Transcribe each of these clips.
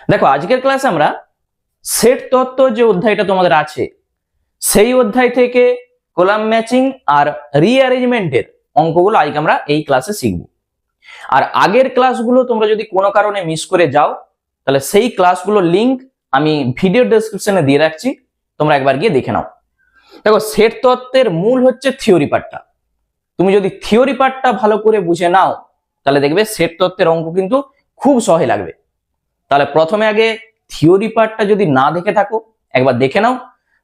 দেখো আজকের ক্লাসে আমরা সেট তত্ত্ব যে অধ্যায়টা তোমাদের আছে সেই অধ্যায় থেকে কলাম ম্যাচিং আর রিঅ্যারেঞ্জমেন্টের অঙ্কগুলো আজকে আমরা এই ক্লাসে শিখব। আর আগের ক্লাসগুলো তোমরা যদি কোনো কারণে মিস করে যাও তাহলে সেই ক্লাসগুলোর লিংক আমি ভিডিও ডেসক্রিপশনে দিয়ে রাখছি, তোমরা একবার গিয়ে দেখে নাও। দেখো সেট তত্ত্বের মূল হচ্ছে থিওরি পার্টটা। তুমি যদি থিওরি পার্টটা ভালো করে বুঝে নাও তাহলে দেখবে সেট তত্ত্বের অঙ্ক কিন্তু খুব সহজ লাগবে। তাহলে প্রথমে আগে থিওরি পার্টটা যদি না দেখে থাকো একবার দেখে নাও,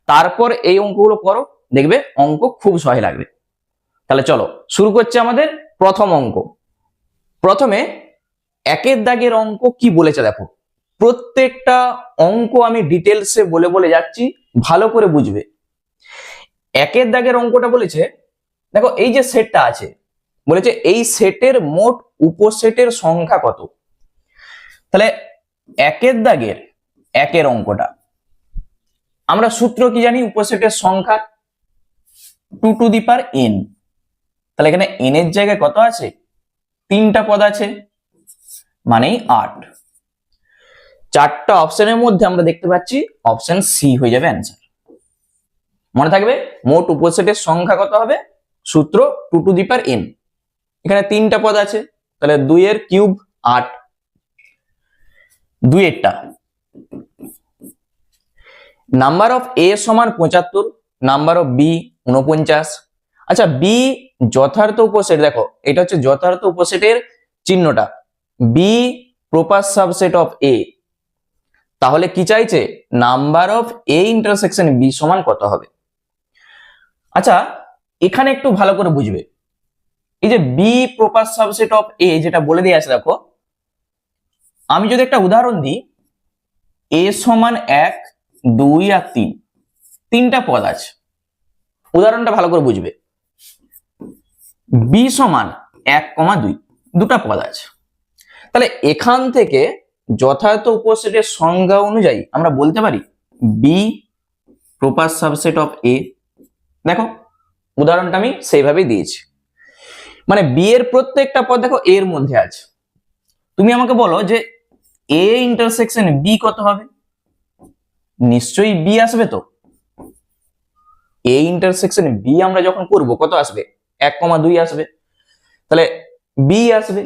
তারপর এই অঙ্কগুলো করো, দেখবে অঙ্ক খুব সহজ লাগবে। তাহলে চলো শুরু করছে আমাদের প্রথম অঙ্ক। প্রথমে একের দাগের অঙ্ক কি বলেছে দেখো, প্রত্যেকটা অঙ্ক আমি ডিটেলসে বলে বলে যাচ্ছি, ভালো করে বুঝবে। একের দাগের অঙ্কটা বলেছে দেখো এই যে সেটটা আছে, বলেছে এই সেটের মোট উপসেটের সংখ্যা কত। তাহলে একের দাগের একের অঙ্কটা আমরা সূত্র কি জানি, উপসেটের সংখ্যা 2 টু দি পাওয়ার n। তাহলে এখানে n এর জায়গায় কত আছে, তিনটা পদ আছে, মানে 8। চারটা অপশনের মধ্যে আমরা দেখতে পাচ্ছি অপশন সি হয়ে যাবে অ্যান্সার। মনে থাকবে মোট উপসেটের সংখ্যা কত হবে, সূত্র 2 টু দি পাওয়ার n। এখানে তিনটা পদ আছে, তাহলে 2 এর কিউব 8, 2 এরটা। নাম্বার অফ এ সমান 75, নাম্বার অফ বি 49। আচ্ছা বি যথার্থ উপসেট, দেখো এটা হচ্ছে যথার্থ উপসেটের চিহ্নটা, B proper subset of A. তাহলে কি চাইছে, number of A intersection B সমান কত হবে। আচ্ছা এখানে একটু ভালো করে বুঝবে, এই যে বি প্রপার সাবসেট অফ এ যেটা বলে দিয়ে আছে, দেখো আমি যদি একটা উদাহরণ দিই, এ সমান 1, 2 আর 3, তিনটা পদ আছে। উদাহরণটা ভালো করে বুঝবে। বি সমান 1, 2, দুটা পদ আছে। তাহলে এখান থেকে যথার্থ উপসেটের সংজ্ঞা অনুযায়ী আমরা বলতে পারি বি প্রপার সাবসেট অফ এ। দেখো উদাহরণটা আমি সেইভাবেই দিয়েছি, মানে বি এর প্রত্যেকটা পদ দেখো এর মধ্যে আছে। তুমি আমাকে বলো যে এ ইন্টারসেকশন বি কত হবে, নিশ্চয়ই বি আসবে। তো এ ইন্টারসেকশন বি আমরা যখন করব কত আসবে, 1, 2 আসবে, তাহলে বি আসবে।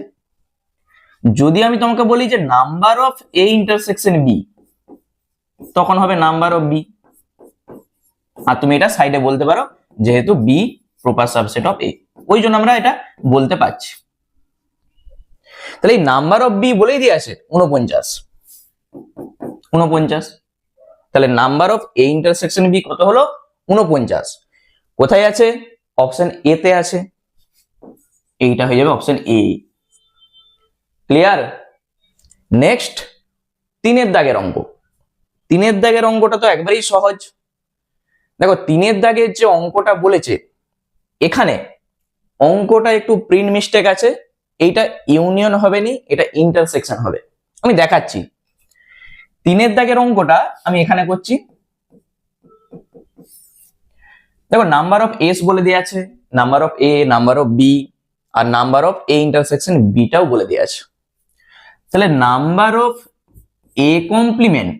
যদি আমি তোমাকে বলি যে number of A intersection B, তখন হবে নাম্বার অফ বি। আর তুমি এটা সাইডে বলতে পারো যেহেতু বি প্রপার সাবসেট অফ এ, ওই জন্য আমরা এটা বলতে পারছি। তাহলে এই নাম্বার অফ বি বলেই দিয়ে আছে 49। তাহলে number of A intersection B কত হলো, 49। কোথায় আছে, অপশন এ তে আছে, এইটা হয়ে যাবে অপশন এ। ক্লিয়ার? নেক্সট তিনের দাগের অঙ্ক। তিনের দাগের অঙ্কটা তো একবারেই সহজ। দেখো তিনের দাগের যে অঙ্কটা বলেছে, এখানে অঙ্কটা একটু প্রিন্ট মিস্টেক আছে, এইটা ইউনিয়ন হবে নি, এটা ইন্টারসেকশন হবে। আমি দেখাচ্ছি। তিনের দাগের অঙ্কটা আমি এখানে করছি। দেখো নাম্বার অফ এস বলে দেওয়া আছে, number of A, number of B, আর নাম্বার অফ এ ইন্টারসেকশন বিটাও বলে দেওয়া আছে। তাহলে নাম্বার অফ এ কমপ্লিমেন্ট,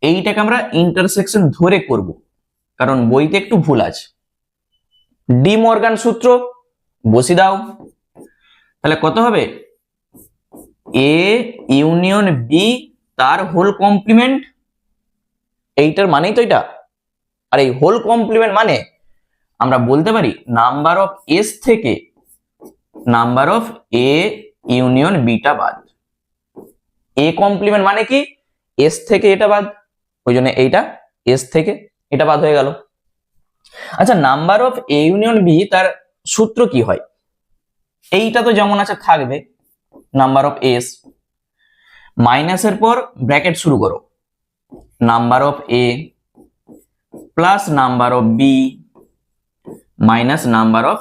এইটাকে আমরা ইন্টারসেকশন ধরে করব, কারণ বইতে একটু ভুল আছে। ডি মর্গান সূত্র বসি দাও, তাহলে কত হবে, এ ইউনিয়ন বি তার হোল কমপ্লিমেন্ট, এইটার মানেই তো এটা। আর এই হোল কমপ্লিমেন্ট মানে আমরা বলতে পারি নাম্বার অফ এস থেকে নাম্বার অফ এ ইউনিয়ন বিটা বাদ। এ কমপ্লিমেন্ট মানে কি, এস থেকে এটা বাদ, ওই জন্য এইটা এস থেকে এটা বাদ হয়ে গেল। আচ্ছা number of A union B তার সূত্র কি হয়, এইটা তো যেমন আছে থাকবে, নাম্বার অফ এস মাইনাসের পর ব্র্যাকেট শুরু করো, number of A plus number of B minus number of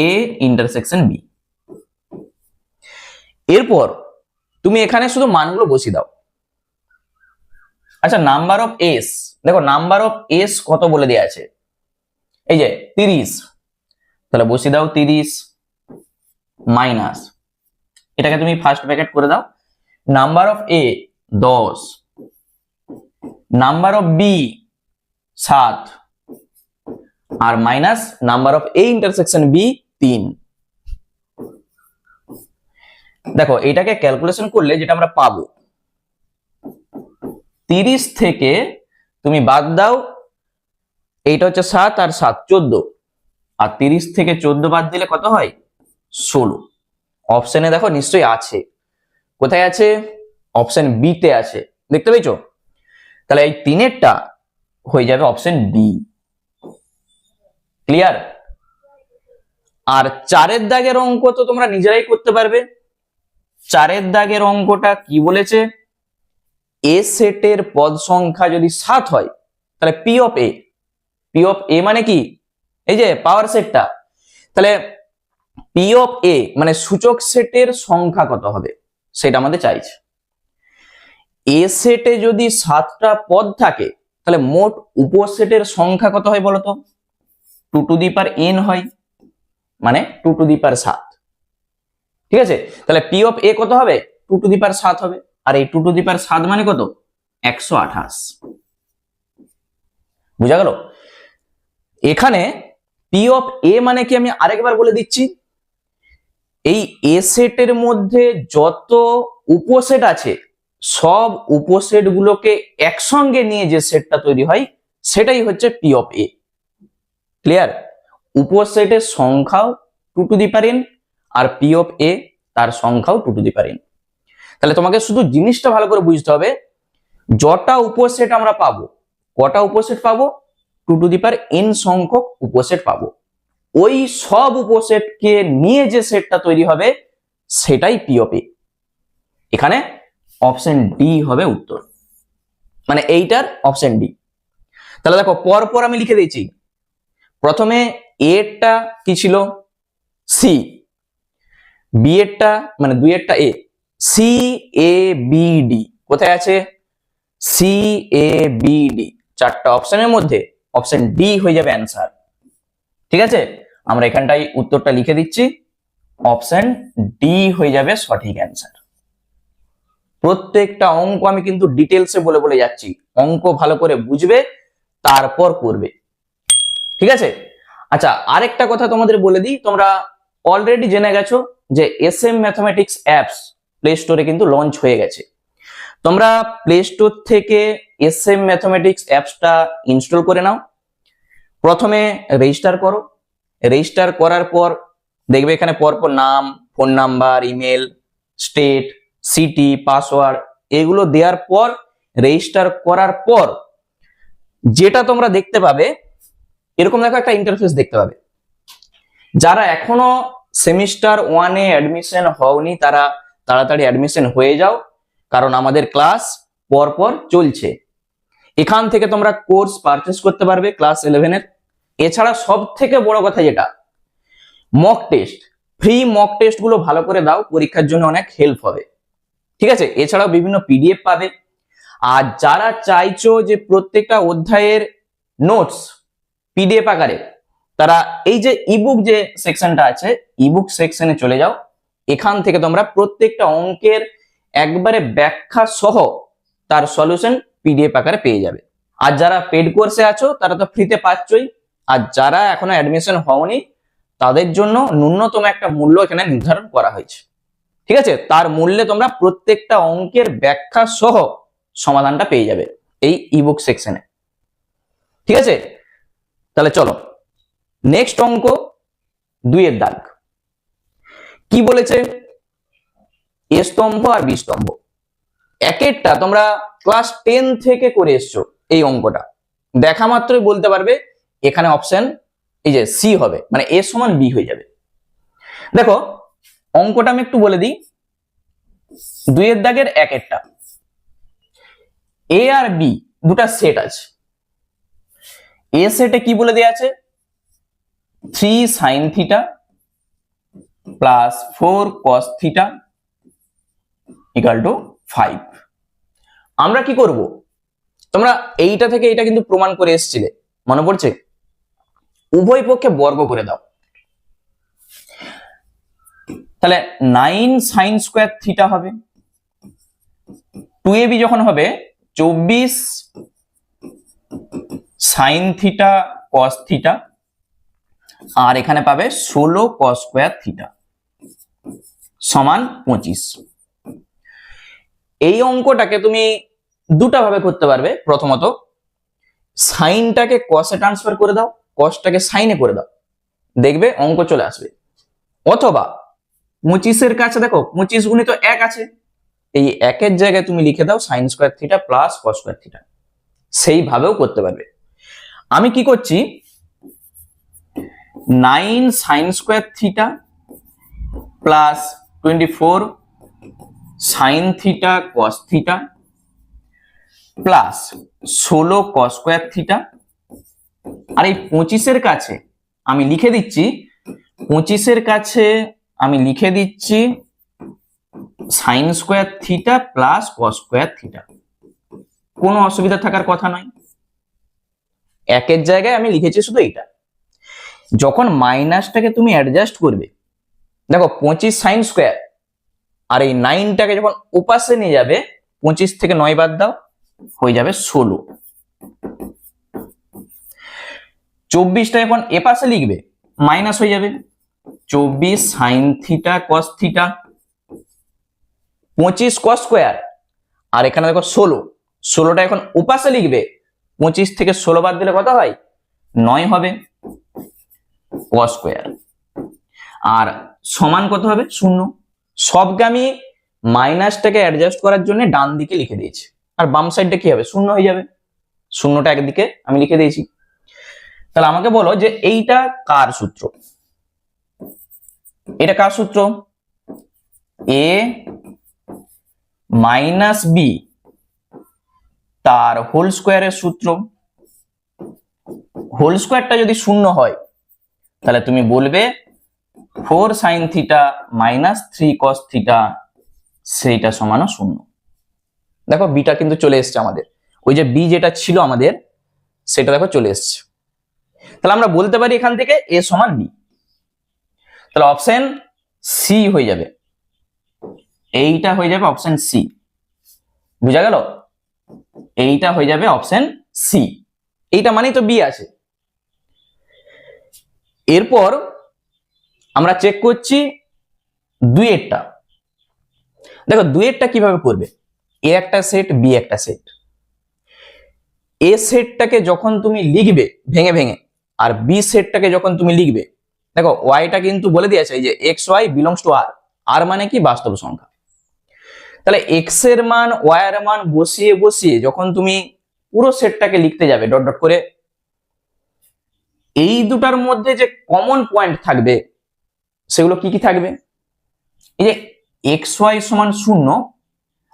A intersection B. এরপর তুমি এখানে শুধু মানগুলো বসিয়ে দাও। আচ্ছা নাম্বার অফ এস, দেখো নাম্বার অফ এস কত বলে দেওয়া আছে, এই যে 30, তাহলে বসিয়ে দাও 30 মাইনাস, এটাকে তুমি ফার্স্ট ব্র্যাকেট করে দাও, number of A 10, number of B 7 আর minus number of A intersection B 3। দেখো এটাকে ক্যালকুলেশন করলে যেটা আমরা পাবো 30 থেকে তুমি বাদ দাও, এইটা হচ্ছে 7 আর 7 14, আর 30 থেকে 14 বাদ দিলে কত হয় 16। অপশনে দেখো নিশ্চয়ই আছে, কোথায় আছে? অপশন বি তে আছে, দেখতে পেয়েছো? তাহলে এই 3-এরটা হয়ে যাবে অপশন বি। ক্লিয়ার? আর 4-এর দাগের অঙ্ক তো তোমরা নিজেরাই করতে পারবে। 4-এর দাগের অঙ্কটা কি বলেছে? এ সেটের পদ সংখ্যা যদি 7 হয় তাহলে P of A, P of A মানে কি? এই যে পাওয়ার সেটটা, তাহলে পি অফ এ মানে সূচক সেটের সংখ্যা কত হবে সেটা আমাদের চাইছে। এ সেটে যদি 7টা পদ থাকে তাহলে মোট উপসেটের সংখ্যা কত হয় বলতো? 2 টু দি পাওয়ার n হয়, মানে 2 টু দি পাওয়ার 7। ঠিক আছে, তাহলে পি অফ এ কত হবে? 2 টু দি পাওয়ার 7 হবে, আর এই 2 টু দি পাওয়ার 7 মানে কত? 128। বুঝা গেল? এখানে পি অফ এ মানে কি আমি আরেকবার বলে দিচ্ছি, এই এ সেটের মধ্যে যত উপসেট আছে সব উপসেট গুলোকে একসঙ্গে নিয়ে যে সেটটা তৈরি হয় সেটাই হচ্ছে পি অফ এ। ক্লিয়ার? উপসেটের সংখ্যাও 2 টু দি পাওয়ার n আর পি অফ এ তার সংখ্যাও 2 টু দি পাওয়ার n। তাহলে তোমাকে শুধু জিনিসটা ভালো করে বুঝতে হবে, যটা উপসেট আমরা পাবো, কটা উপসেট পাবো? 2 টু দি পাওয়ার n সংখ্যক উপসেট পাবো। ওই সব উপসেটকে নিয়ে যে সেটটা তৈরি হবে সেটাই পি অফ এ। এখানে অপশন ডি হবে উত্তর, মানে এইটার অপশন ডি। তাহলে দেখো পরপর আমি লিখে দিয়েছি। প্রথমে এরটা কি ছিল? সি। বি এরটা মানে 2-এরটা এ, সি এ বি ডি কোথায় আছে? সি এ বি ডি, 4টা অপশনের মধ্যে অপশন ডি হয়ে যাবে অ্যান্সার। ঠিক আছে, আমরা এখানটাই উত্তরটা লিখে দিচ্ছি, অপশন ডি হয়ে যাবে সঠিক অ্যান্সার। প্রত্যেকটা অঙ্ক আমি কিন্তু ডিটেলসে বলে বলে যাচ্ছি, অঙ্ক ভালো করে বুঝবে তারপর করবে। ঠিক আছে, আচ্ছা আরেকটা কথা তোমাদের বলে দিই, তোমরা অলরেডি জেনে গেছো যে SM ম্যাথমেটিক্স অ্যাপস প্লে স্টোরে কিন্তু লঞ্চ হয়ে গেছে। তোমরা প্লে স্টোর থেকে SM ম্যাথমেটিক্স অ্যাপসটা ইনস্টল করে নাও। প্রথমে রেজিস্টার করো, রেজিস্টার করার পর দেখবে এখানে পরপর নাম, phone number, email, state, city, password এগুলো দেওয়ার পর রেজিস্টার করার পর যেটা তোমরা দেখতে পাবে, এরকম দেখো একটা ইন্টারফেস দেখতে পাবে। যারা এখনো সেমিস্টার 1-এ অ্যাডমিশন হওনি তারা তাড়াতাড়ি অ্যাডমিশন হয়ে যাও, কারণ আমাদের ক্লাস পরপর চলছে। এখান থেকে তোমরা কোর্স পারচেস করতে পারবে ক্লাস 11-এর। এছাড়া সব থেকে বড় কথা যেটা, mock test, free mock test গুলো ভালো করে দাও, পরীক্ষার জন্য অনেক হেল্প হবে। ঠিক আছে, এছাড়াও বিভিন্ন পিডিএফ পাবে। আর যারা চাইছো যে প্রত্যেকটা অধ্যায়ের নোটস পিডিএফ আকারে, তারা এই যে ইবুক যে সেকশনটা আছে, ইবুক সেকশনে চলে যাও। এখান থেকে তোমরা প্রত্যেকটা অঙ্কের একবারে ব্যাখ্যা সহ তার সলিউশন পিডিএফ আকারে পেয়ে যাবে। আর যারা পেড কোর্সে আছো তারা তো ফ্রিতে পাচ্ছই, আর যারা এখনো অ্যাডমিশন হওনি তাদের জন্য ন্যূনতম একটা মূল্য এখানে নির্ধারণ করা হয়েছে। ঠিক আছে, তার মূল্যে তোমরা প্রত্যেকটা অঙ্কের ব্যাখ্যা সহ সমাধানটা পেয়ে যাবে এই ইবুক সেকশনে। ঠিক আছে, তাহলে চলো নেক্সট অঙ্ক 2-এর দাগ। কি বলেছে? এ স্তম্ভ আর বি স্তম্ভ, একেরটা তোমরা ক্লাস 10 থেকে করে এসছো। এই অঙ্কটা দেখা মাত্রই বলতে পারবে এখানে অপশন এই যে সি হবে, মানে এ সমান বি হয়ে যাবে। দেখো অঙ্কটা আমি একটু বলে দিই। 2-এর দাগের একেরটা, এ আর বি দুটা সেট আছে। এ সেটে কি বলে দেয়া আছে? 3 sin theta plus 4 cos theta equal to 5। আমরা কি করব? তোমরা এইটা থেকে এটা কিন্তু প্রমাণ করে এসেছিলে, মনে পড়ছে? উভয় পক্ষে বর্গ করে দাও, তাহলে 9 sin স্কয়ার থিটা হবে 2ab যখন হবে 24 সাইন থিটা কস থিটা, আর এখানে পাবে 16 কস স্কোয়ার থিটা সমান 25। এই অঙ্কটাকে তুমি দুটা ভাবে করতে পারবে। প্রথমত সাইনটাকে কসে ট্রান্সফার করে দাও, কসটাকে সাইনে করে দাও, দেখবে অঙ্ক চলে আসবে। অথবা 25-এর কাছে দেখো 25 গুণিত 1 আছে, এই 1-এর জায়গায় তুমি লিখে দাও sine square theta plus cos square theta, সেইভাবেও করতে পারবে। আমি কি করছি, 9 sine square theta plus 24 sine theta cos theta plus 16 cos square theta, আর এই 25-এর কাছে আমি লিখে দিচ্ছি, 25-এর কাছে আমি লিখে দিচ্ছি sign square theta plus cos square theta. কোনো অসুবিধা থাকার কথা নয়, 1-এর জায়গায় আমি লিখেছি শুধু এইটা। যখন মাইনাসটাকে তুমি অ্যাডজাস্ট করবে, দেখো 25 সাইন স্কোয়ার আর এই 9টাকে যখন ওপাশে নিয়ে যাবে, 25 থেকে 9 বাদ দাও, হয়ে যাবে 16। 24টা যখন এপাশে লিখবে মাইনাস হয়ে যাবে, 24 sine theta cos theta, 25 cos square, আর এখানে দেখো 16টা এখন ওপাশে লিখবে, 25 থেকে 16 বাদ দিলে কত হয়, 9 হবে কস স্কোয়ার, আর সমান কত হবে, 0। সবকে আমি মাইনাসটাকে অ্যাডজাস্ট করার জন্য ডান দিকে লিখে দিয়েছি, আর বাম সাইডটা কি হবে, 0 হয়ে যাবে। 0টা একদিকে আমি লিখে দিয়েছি। তাহলে আমাকে বলো যে এইটা কার সূত্র, এটা কার সূত্র, a মাইনাস বি তার হোল স্কোয়ারের সূত্র। হোল স্কোয়ারটা যদি 0 হয় তাহলে তুমি বলবে 4 sine theta minus 3 cos theta সেইটা সমান 0। দেখো বিটা কিন্তু চলে এসছে আমাদের, ওই যে বি যেটা ছিল আমাদের সেটা দেখো চলে এসছে। তাহলে আমরা বলতে পারি এখান থেকে এ সমান বি। তাহলে অপশন সি হয়ে যাবে, এইটা হয়ে যাবে অপশন সি। বুঝা গেল, এইটা হয়ে যাবে অপশন সি, এইটা মানেই তো বি আছে। এরপর আমরা চেক করছি 2-এরটা। দেখো 2-এরটা কিভাবে করবে, এ একটা সেট বি একটা সেট। এ সেটটাকে যখন তুমি লিখবে ভেঙে ভেঙে, আর বি সেটটাকে যখন তুমি লিখবে, দেখো ওয়াইটা কিন্তু বলে দিয়েছে এই যে এক্স ওয়াই বিলংস টু আর, আর মানে কি বাস্তব সংখ্যা। তাহলে এক্স এর মান ওয়াই এর মান বসিয়ে বসিয়ে যখন তুমি পুরো সেটটাকে লিখতে যাবে ডট ডট করে, এই দুটার মধ্যে যে কমন পয়েন্ট থাকবে সেগুলো কি কি থাকবে, এই যে এক্স ওয়াই সমান 0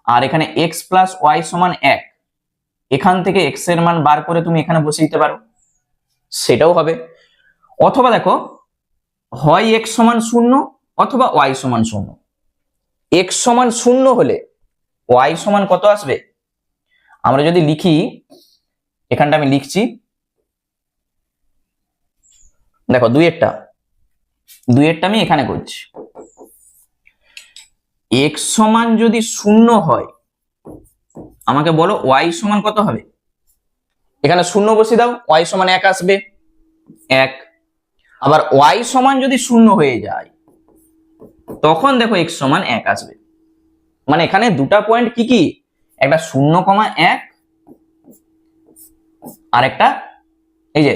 আর এখানে এক্স প্লাস ওয়াই সমান 1, এখান থেকে এক্স এর মান বার করে তুমি এখানে বসিয়ে দিতে পারো, সেটাও হবে। অথবা দেখো হয় এক্স সমান 0 অথবা ওয়াই সমান 0। এক্স সমান 0 হলে ওয়াই সমান কত আসবে, আমরা যদি লিখি, এখানটা আমি লিখছি, দেখো 2-এরটা আমি এখানে করছি। এক্স সমান যদি 0 হয় আমাকে বলো ওয়াই সমান কত হবে, এখানে 0 বসিয়ে দাও, ওয়াই সমান 1 আসবে 1। আবার ওয়াই সমান যদি 0 হয়ে যায় তখন দেখো এক্স সমান 1 আসবে। মানে এখানে দুটা পয়েন্ট কি কি, একটা 0,1 আর একটা এই যে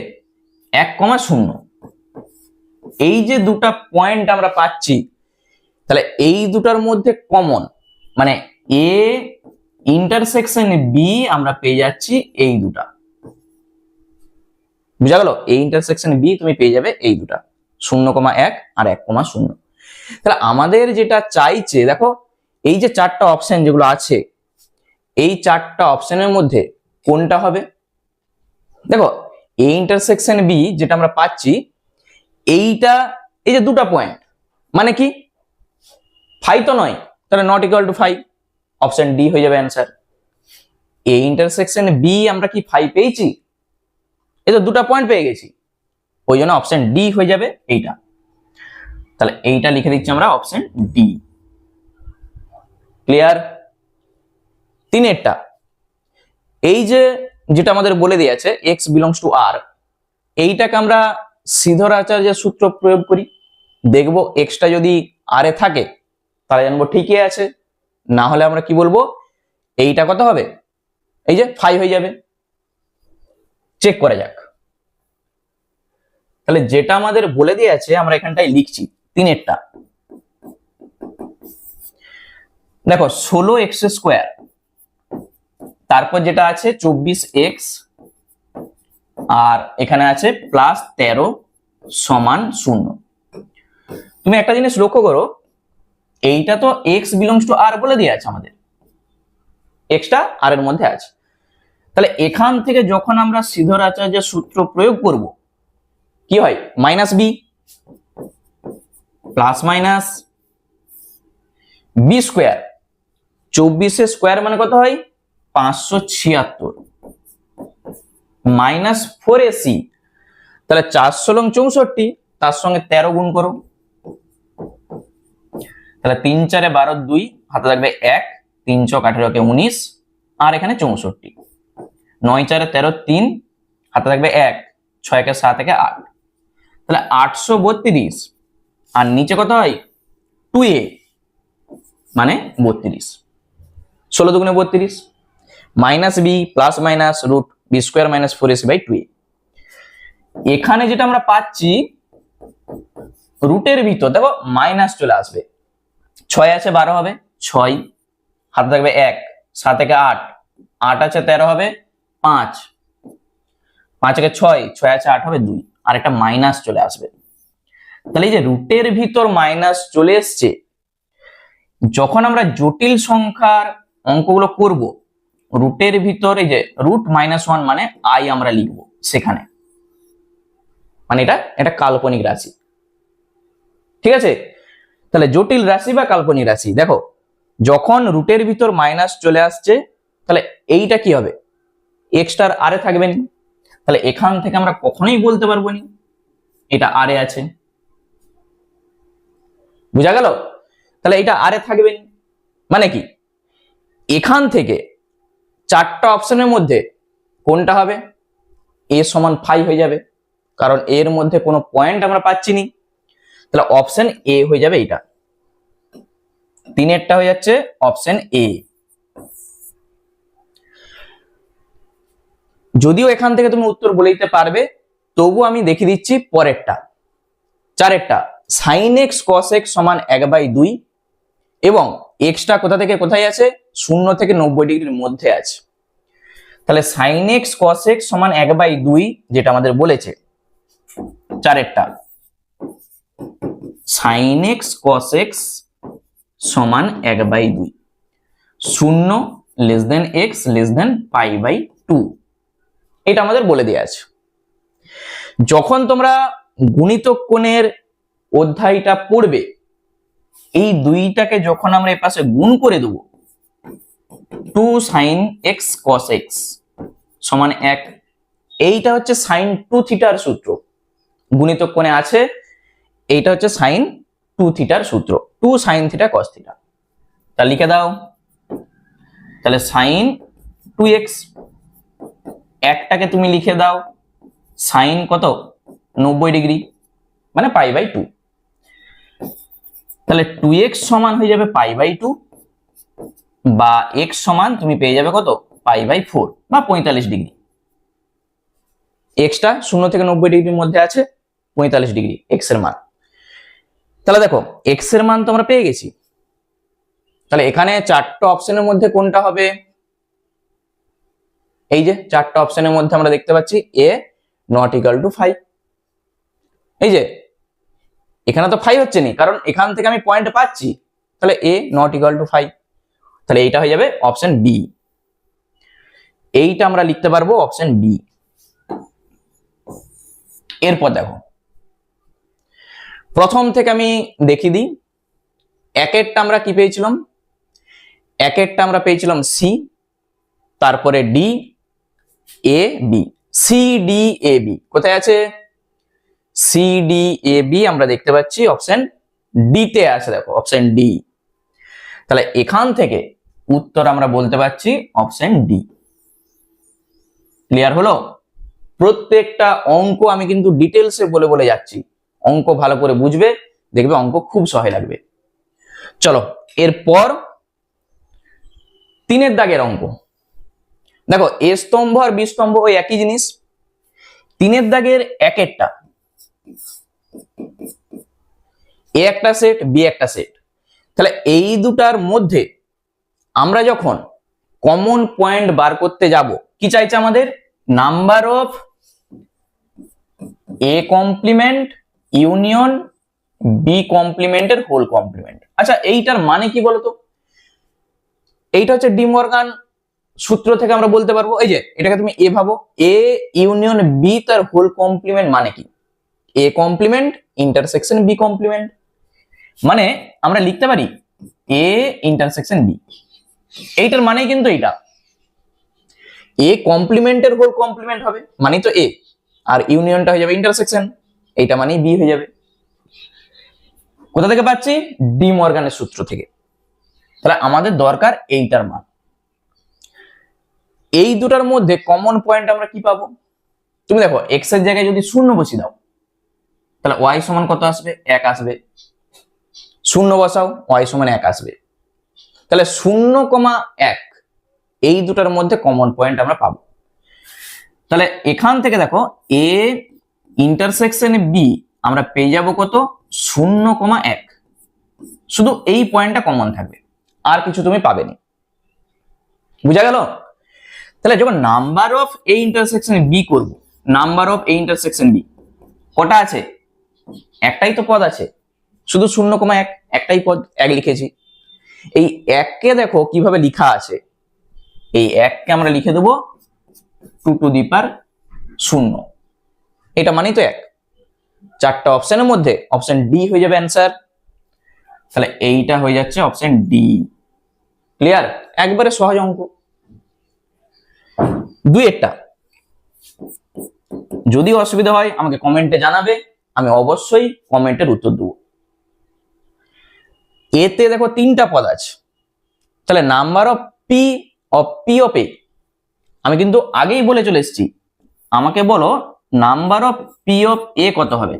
1,0। এই যে দুটা পয়েন্ট আমরা পাচ্ছি, তাহলে এই দুটার মধ্যে কমন মানে এ ইন্টারসেকশন বি আমরা পেয়ে যাচ্ছি এই দুটা। বুঝা গেল, এই ইন্টারসেকশন বি তুমি পেয়ে যাবে এই দুটা, 0,1 আর 1,0। তাহলে আমাদের যেটা চাইছে, দেখো এই যে 4টা অপশন যেগুলো আছে, এই 4টা অপশনের মধ্যে কোনটা হবে। দেখো এই ইন্টারসেকশন বি যেটা আমরা পাচ্ছি, এইটা এই যে দুটা পয়েন্ট মানে কি 5 তো নয়, তাহলে not equal to 5, option D হয়ে যাবে অ্যান্সার। এই ইন্টারসেকশন বি আমরা কি 5 পেয়েছি, এই তো দুটা পয়েন্ট পেয়ে গেছি, ওই জন্য অপশন ডি হয়ে যাবে এইটা। তাহলে এইটা লিখে দিচ্ছি আমরা অপশন ডি। ক্লিয়ার? তিনেরটা এই যে যেটা আমাদের বলে দিয়েছে এক্স বিলংস টু আর, এইটাকে আমরা শ্রীধর আচার্যের সূত্র প্রয়োগ করি, দেখবো এক্সটা যদি আর এ থাকে তাহলে জানবো ঠিকই আছে, না হলে আমরা কি বলবো এইটা কত হবে, এই যে 5 হয়ে যাবে। চেক করা যাক। তাহলে যেটা আমাদের বলে দিয়েছে আমরা এখানটায় লিখছি তিনেরটা। দেখো 16x², তারপর যেটা আছে 24x, আর এখানে আছে +13 = 0। তুমি একটা জিনিস লক্ষ্য করো, এইটা তো x বিলংস টু r বলে দিয়ে আছে, আমাদের এক্সটা আর এর মধ্যে আছে। তাহলে এখান থেকে যখন আমরা শ্রীধর আচার্যের সূত্র প্রয়োগ করব কি হয়, -b plus minus b², 24 square মানে কত হয় 576 মাইনাস 4ac, তাহলে 4 × 64, তার সঙ্গে 13 গুণ করো, তাহলে 3 × 4 = 12, 2 হাতে থাকবে 1, 3 × 18 = 19, আর এখানে 64, 9 × 4 = 13, 3 হাতে থাকবে 1, 6 × 7 = 8, তাহলে 832, আর নিচে কত হয় 2a মানে 32, 16 × 2 = 32, minus b plus minus root b² - 4ac/2a। এখানে যেটা আমরা পাচ্ছি রুটের ভিতর দেখো মাইনাস চলে আসবে, 6 আছে 12 হবে 6, হাতে থাকবে 1, 7 × 8, 8 আছে 13 হবে 5, 5 × 6, 6 আছে 8 হবে 2, আর একটা মাইনাস চলে আসবে। তাহলে এই যে রুটের ভিতর মাইনাস চলে এসছে, যখন আমরা জটিল সংখ্যার অঙ্কগুলো করব রুটের ভিতর এই যে √-1 মানে i আমরা লিখব সেখানে, মানে এটা কাল্পনিক রাশি, ঠিক আছে। তাহলে জটিল রাশি বা কাল্পনিক রাশি, দেখো যখন রুটের ভিতর মাইনাস চলে আসছে তাহলে এইটা কি হবে, এক্সটার আরে থাকবে না, তাহলে এখান থেকে আমরা কখনোই বলতে পারবো না এটা আরে আছে, বুঝা গেল। তাহলে এটা আরে থাকবে না মানে কি, এখান থেকে 4টা অপশনের মধ্যে কোনটা হবে, a = 5 হয়ে যাবে, কারণ এর মধ্যে কোনো পয়েন্ট আমরা পাচ্ছি না, তাহলে অপশন এ হয়ে যাবে এইটা, তিনেরটা হয়ে যাচ্ছে অপশন এ। যদিও এখান থেকে তুমি উত্তর বলে দিতে পারবে, তবু আমি দেখিয়ে দিচ্ছি পরেরটা, 4এরটা sin x cos x = 1/2, এবং এক্সটা কোথা থেকে কোথায় আছে, 0 থেকে 90 ডিগ্রির মধ্যে আছে। তাহলে sin x cos x = 1/2 যেটা আমাদের বলেছে 4এরটা, sin x cos x = 1/2, 0 x π/2, এটা আমাদের বলে দেয়া আছে। যখন তোমরা গুণিতক কোণের অধ্যায়টা পড়বে, এই দুইটাকে যখন আমরা এই পাশে গুণ করে দেব, 2 sin x cos x = 1, এইটা হচ্ছে sin 2θ এর সূত্র, গুণিতক কোণে আছে, এইটা হচ্ছে sin 2θ এর সূত্র, 2 sin θ cos θ, তা লিখে দাও। তাহলে sin 2x, একটাকে তুমি লিখে দাও sin কত 90 ডিগ্রি মানে π/2, তাহলে 2x সমান হয়ে যাবে π/2, বা x সমান তুমি পেয়ে যাবে কত π/4 বা 45 ডিগ্রি, এক্সটা 0 থেকে 90 ডিগ্রির মধ্যে আছে, 45 ডিগ্রি এক্স এর মান। তাহলে দেখো এক্স এর মান তো আমরা পেয়ে গেছি, তাহলে এখানে 4টা অপশনের মধ্যে কোনটা হবে, এই যে 4টা অপশনের মধ্যে আমরা দেখতে পাচ্ছি a ≠ 5, এই যে এখানে তো 5 হচ্ছে না, কারণ এখান থেকে আমি পয়েন্ট পাচ্ছি, তাহলে a ≠ 5, তাহলে এইটা হয়ে যাবে অপশন বি, এইটা আমরা লিখতে পারবো অপশন বি। এরপর দেখো প্রথম থেকে আমি দেখিয়ে দিই, একেরটা আমরা কি পেয়েছিলাম, একেরটা আমরা পেয়েছিলাম সি, তারপরে D A B, C D A B কোথায় আছে, সি ডি এ বি আমরা দেখতে পাচ্ছি অপশন ডি তে আছে, দেখো অপশন ডি। তাহলে এখান থেকে উত্তর আমরা বলতে পারছি অপশন ডি। ক্লিয়ার হলো? প্রত্যেকটা অঙ্ক আমি কিন্তু ডিটেলসে বলে বলে যাচ্ছি, অঙ্ক ভালো করে বুঝবে, দেখবে অঙ্ক খুব সহজ লাগবে। চলো এরপর 3 দাগের অঙ্ক। দেখো এ স্তম্ভ আর বি স্তম্ভ ওই একই জিনিস। 3 দাগের এক একটা, এ একটা সেট বি একটা সেট, তাহলে এই দুটার মধ্যে আমরা যখন কমন পয়েন্ট বার করতে যাব, কি চাইছে আমাদের? Number of A complement union B কমপ্লিমেন্টের হোল কমপ্লিমেন্ট। আচ্ছা এইটার মানে কি বলতো? এইটা হচ্ছে ডি মর্গান সূত্র থেকে আমরা বলতে পারবো, এই যে এটাকে তুমি এ ভাবো, এ ইউনিয়ন বি তার হোল কমপ্লিমেন্ট মানে কি? A complement intersection B complement. মানে আমরা লিখতে পারি এ ইন্টারসেকশন বি, এইটার মানে কিন্তু এইটা এ কমপ্লিমেন্টের হোল কমপ্লিমেন্ট হবে মানে তো এ, আর ইউনিয়নটা হয়ে যাবে ইন্টারসেকশন, এইটা মানে বি হয়ে যাবে। কোথা থেকে পাচ্ছি? ডি মর্গানের সূত্র থেকে। তাহলে আমাদের দরকার এইটার মান। এই দুটার মধ্যে কমন পয়েন্ট আমরা কি পাবো? তুমি দেখো এক্স এর জায়গায় যদি 0 বসিয়ে দাও, তাহলে ওয়াই সমান কত আসবে? 1 আসবে। 0 বসাও, ওয়াই সমান 1 আসবে। তাহলে 0,1 এই দুটার মধ্যে কমন পয়েন্ট আমরা পাবো। তাহলে এখান থেকে দেখো এ ইন্টারসেকশন বি আমরা পেয়ে যাব কত? 0,1। শুধু এই পয়েন্টটা কমন থাকবে, আর কিছু তুমি পাবে না। বুঝা গেল? তাহলে যখন number of A intersection B করব, number of A intersection B কটা আছে? একটাই তো পদ আছে, শুধু 0,1 একটাই পদ, 1 লিখেছি। এই 1 কে দেখো কিভাবে লেখা আছে, এই 1 কে আমরা লিখে দেবো 2 টু দি পাওয়ার 0, এটা মানেই তো 1। 4টা অপশনের মধ্যে অপশন ডি হয়ে যাবে অ্যান্সার। তাহলে এইটা হয়ে যাচ্ছে অপশন ডি। ক্লিয়ার? একবারে সহজ অঙ্ক। 2 একটা, যদি অসুবিধা হয় আমাকে কমেন্টে জানাবে, আমি অবশ্যই কমেন্টের উত্তর দেবো। এতে দেখো 3টা পদ আছে, তাহলে নাম্বার অফ পি অফ এ, আমি কিন্তু আগেই বলে চলে এসেছি, আমাকে বলো নাম্বার অফ পি অফ এ কত হবে,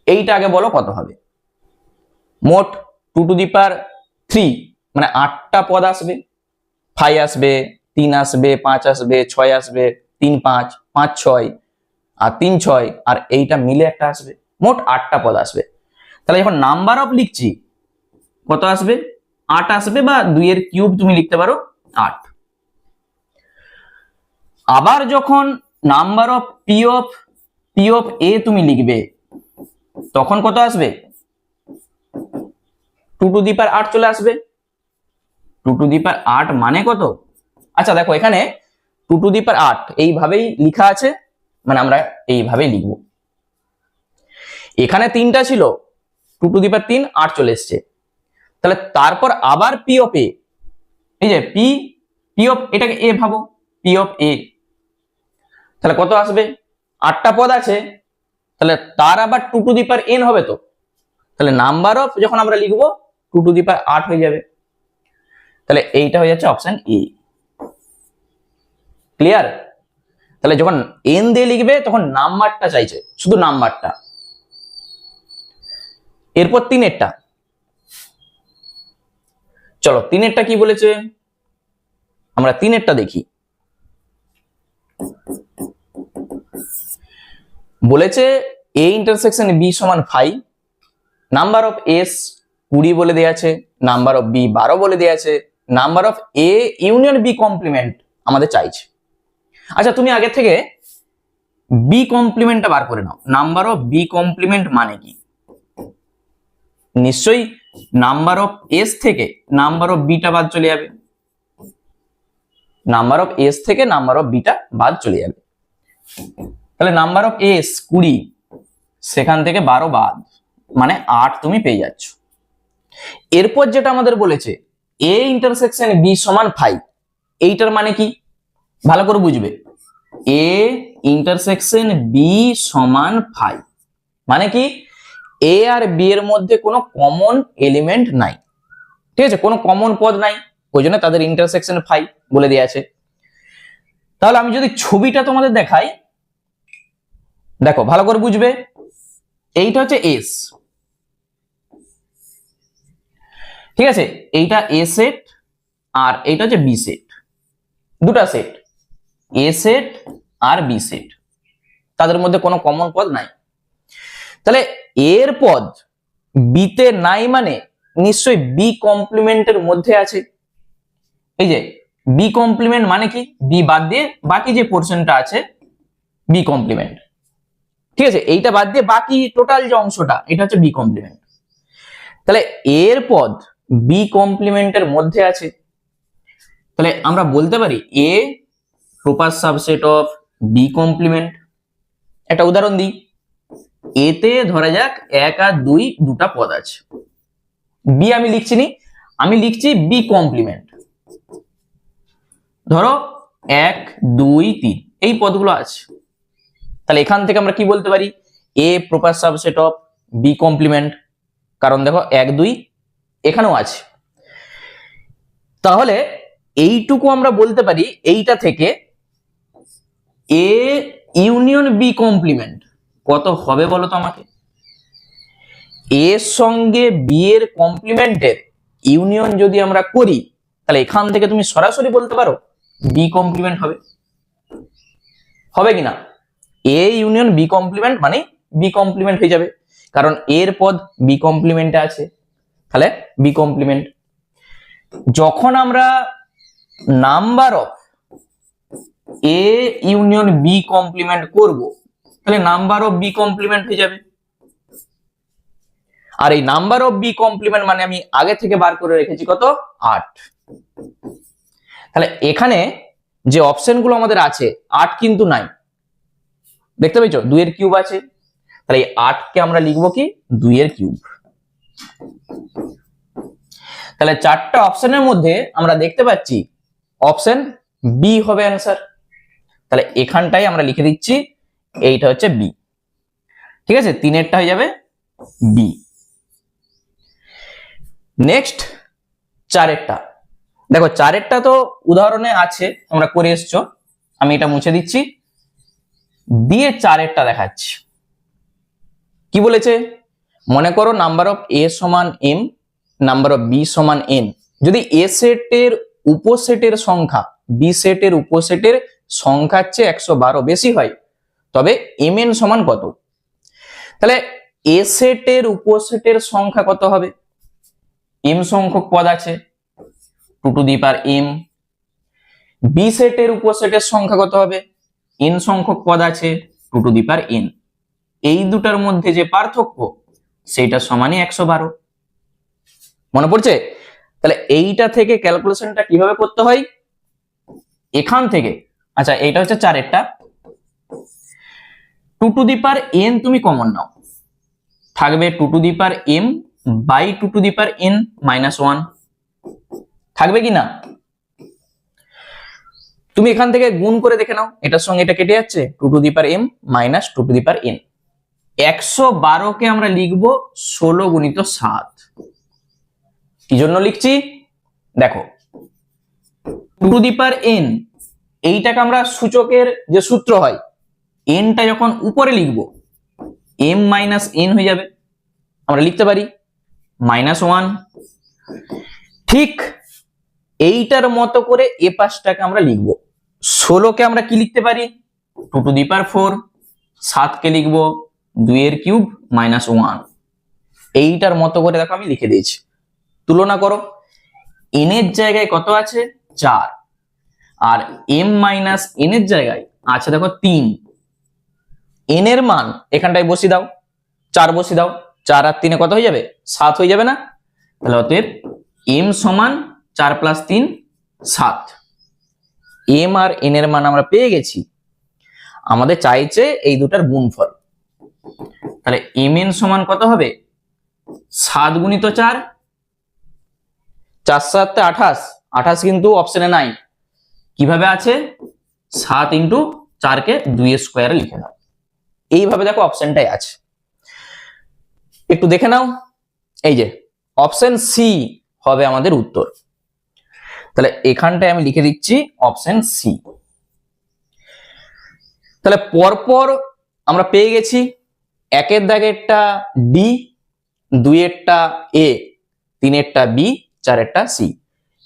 এইটা আগে বলো কত হবে। মোট 2 টু দি পাওয়ার 3 মানে 8টা পদ আসবে, 5 আসবে, 3 আসবে, 5 আসবে, 6 আসবে, 3 5 5 6 আর 3 6 আর এইটা মিলে একটা আসবে, মোট 8টা পদ আসবে। তাহলে যখন নাম্বার অফ লিখছি কত আসবে? 8 আসবে, বা 2 এর কিউব তুমি লিখতে পারো 8। আবার যখন নাম্বার অফ পি অফ এ তুমি লিখবে, তখন কত আসবে? 2 টু দি পাওয়ার 8 চলে আসবে। 2 টু দি পাওয়ার 8 মানে কত? আচ্ছা দেখো এখানে 2 টু দি পাওয়ার 8 এইভাবেই লেখা আছে, মানে আমরা এইভাবেই লিখব। এখানে 3টা ছিল, 2 টু দি পাওয়ার 3 8 চলে এসছে। তাহলে তারপর আবার পি অফ এ, এই যে পি অফ এটাকে এ ভাবো, পি অফ এ, তাহলে কত আসবে? 8টা পদ আছে, তাহলে তার আবার 2 টু দি পাওয়ার n হবে তো, তাহলে নাম্বার অফ যখন আমরা লিখবো 2 টু দি পাওয়ার 8 হয়ে যাবে। তাহলে এইটা হয়ে যাচ্ছে অপশন এ। ক্লিয়ার? তাহলে যখন n দিয়ে লিখবে তখন নাম্বারটা চাইছে, শুধু নাম্বারটা। এরপর 3এরটা, চলো 3এরটা কি বলেছে আমরা 3এরটা দেখি। বলেছে এ ইন্টারসেকশন বি সমান 5, নাম্বার অফ এস 20 বলে দেয়া আছে, নাম্বার অফ বি 12 বলে দেয়া আছে, number of A union B complement আমাদের চাইছে। আচ্ছা তুমি আগে থেকে বি কমপ্লিমেন্টটা বার করে নাও, নাম্বার অফ বি কমপ্লিমেন্ট মানে কি? নিশ্চয়ই নাম্বার অফ এস থেকে নাম্বার অফ বিটা বাদ চলে যাবে, নাম্বার অফ এস থেকে নাম্বার অফ বিটা বাদ চলে যাবে। তাহলে নাম্বার অফ এস 20, সেখান থেকে 12 বাদ, মানে 8 তুমি পেয়ে যাচ্ছ। এরপর যেটা আমাদের বলেছে এ ইন্টারসেকশন বি সমান 5, এইটার মানে কি ভালো করে বুঝবে। এ ইন্টারসেকশন বি সমান 5 মানে কি? এ আর বি এর মধ্যে কোনো কমন এলিমেন্ট নাই, ঠিক আছে, কোনো কমন পদ নাই, ওই জন্য তাদের ইন্টারসেকশন ফাই বলে দেওয়া আছে। তাহলে আমি যদি ছবিটা তোমাদের দেখাই, দেখো ভালো করে বুঝবে, এইটা হচ্ছে এস, ঠিক আছে, এইটা এ সেট আর এইটা হচ্ছে বি সেট, দুটা সেট, এ সেট আর বি সেট, তাদের মধ্যে কোনো কমন পদ নাই। তাহলে এর পদ বিতে নাই মানে নিশ্চয়ই বি কমপ্লিমেন্টের মধ্যে আছে। এই যে বি কমপ্লিমেন্ট মানে কি, বি বাদ দিয়ে বাকি যে পোর্শনটা আছে বি কমপ্লিমেন্ট, ঠিক আছে, এইটা বাদ দিয়ে বাকি টোটাল যে অংশটা এটা হচ্ছে বি কমপ্লিমেন্ট। তাহলে এর পদ বি কমপ্লিমেন্টের মধ্যে আছে, তাহলে আমরা বলতে পারি A proper subset of B complement. একটা উদাহরণ দিই, এতে ধরা যাক 1 আর 2 দুটা পদ আছে, বি আমি লিখছি নি, আমি লিখছি বি কমপ্লিমেন্ট। ধরো 1 2 3 এই পদগুলো আছে, তাহলে এখান থেকে আমরা কি বলতে পারি, A proper subset of B complement, কারণ দেখো 1 2 এখানেও আছে। তাহলে এইটুকু আমরা বলতে পারি এইটা থেকে এ ইউনিয়ন বি কমপ্লিমেন্ট কত হবে বলো তো আমাকে। এর সঙ্গে বি এর কমপ্লিমেন্টের ইউনিয়ন যদি আমরা করি, তাহলে এখান থেকে তুমি সরাসরি বলতে পারো বি কমপ্লিমেন্ট হবে, হবে কিনা, এ ইউনিয়ন বি কমপ্লিমেন্ট মানে বি কমপ্লিমেন্ট হয়ে যাবে, কারণ এর পদ বি কমপ্লিমেন্টে আছে, তাহলে বি কমপ্লিমেন্ট। যখন আমরা number of A union B complement করব, তাহলে নাম্বার অফ বি কমপ্লিমেন্ট হয়ে যাবে, আর এই নাম্বার অফ বি কমপ্লিমেন্ট মানে আমি আগে থেকে বার করে রেখেছি কত, 8। তাহলে এখানে যে অপশনগুলো আমাদের আছে 8 কিন্তু নাই, দেখতে পেয়েছো 2 এর কিউব আছে, তাহলে এই 8 কে আমরা লিখবো কি 2 এর কিউব। তাহলে চারটা অপশনের মধ্যে আমরা দেখতে পাচ্ছি অপশন বি হবে অ্যান্সার, তাহলে এখানটাই আমরা লিখে দিচ্ছি এইটা হচ্ছে বি, ঠিক আছে, 3এরটা হয়ে যাবে বি। নেক্সট 4এরটা, দেখো 4এরটা তো উদাহরণে আছে, আমরা করে এসছো, আমি এটা মুছে দিচ্ছি, দিয়ে 4এরটা দেখাচ্ছি। কি বলেছে, মনে করো নাম্বার অফ এ সমান এম, নাম্বার অফ বি সমান এন, যদি এ সেটের উপসেটের সংখ্যা বি সেটের উপসেটের সংখ্যার চেয়ে 112 বেশি হয়, তবে এম এন সমান কত। তাহলে এ সেটের উপসেটের সংখ্যা কত হবে, এম সংখ্যক পদ আছে 2 to the power M, B সেটের উপসেটের সংখ্যা কত হবে, এন সংখ্যক পদ আছে 2 টু দি পাওয়ার এন, এই দুটার মধ্যে যে পার্থক্য সেটা সমানই 112। মনে পড়ছে? তাহলে এইটা থেকে ক্যালকুলেশনটা কিভাবে করতে হয়, এখান থেকে, আচ্ছা এইটা হচ্ছে 4এরটা, 2 টু দি পাওয়ার এন তুমি কমন নাও, থাকবে 2 to the power M by 2 to the power N minus 1, থাকবে কি না, তুমি এখান থেকে গুণ করে দেখে নাও, এটার সঙ্গে এটা কেটে যাচ্ছে, 2 to the power M minus 2 to the power N. 112 কে আমরা লিখবো 16 গুণিত 7। কি জন্য লিখছি দেখো, 2 টু দি পাওয়ার এন, এইটাকে আমরা সূচকের যে সূত্র হয়, এনটা যখন উপরে লিখবো এম মাইনাস এন হয়ে যাবে, আমরা লিখতে পারি -1। ঠিক এইটার মতো করে এ পাশটাকে আমরা লিখবো, 16 কে আমরা কি লিখতে পারি 2 টু দি পাওয়ার 4, 7 কে লিখবো 2 এর কিউব -1। এইটার মতো করে দেখো আমি লিখে দিয়েছি। তুলনা করো, এন এর জায়গায় কত আছে 4, আর এম মাইনাস এন এর জায়গায় আছে দেখো 3। এন এর মান এখানটায় বসিয়ে দাও, 4 বসিয়ে দাও, 4 আর 3 কত হয়ে যাবে 7 হয়ে যাবে না, তাহলে অতএব এম সমান 4 + 3 7। এম আর এন এর মান আমরা পেয়ে গেছি, আমাদের চাইছে এই দুটার গুণফল, তাহলে এম এন সমান কত হবে 7 গুণিত 4, 4 7 28, 28 কিন্তু অপশনে নাই, কিভাবে আছে 7 ইন্টু 4 কে 2 এর স্কোয়ারে লিখে দাও, এইভাবে দেখো অপশনটাই আছে। একটু দেখে নাও, এই যে অপশন সি হবে আমাদের উত্তর। তাহলে এখানটায় আমি লিখে দিচ্ছি অপশন সি। তাহলে পরপর আমরা পেয়ে গেছি একের দাগেরটা ডি, দুইয়েরটা এ, তিনেরটা বি, চারেরটা C.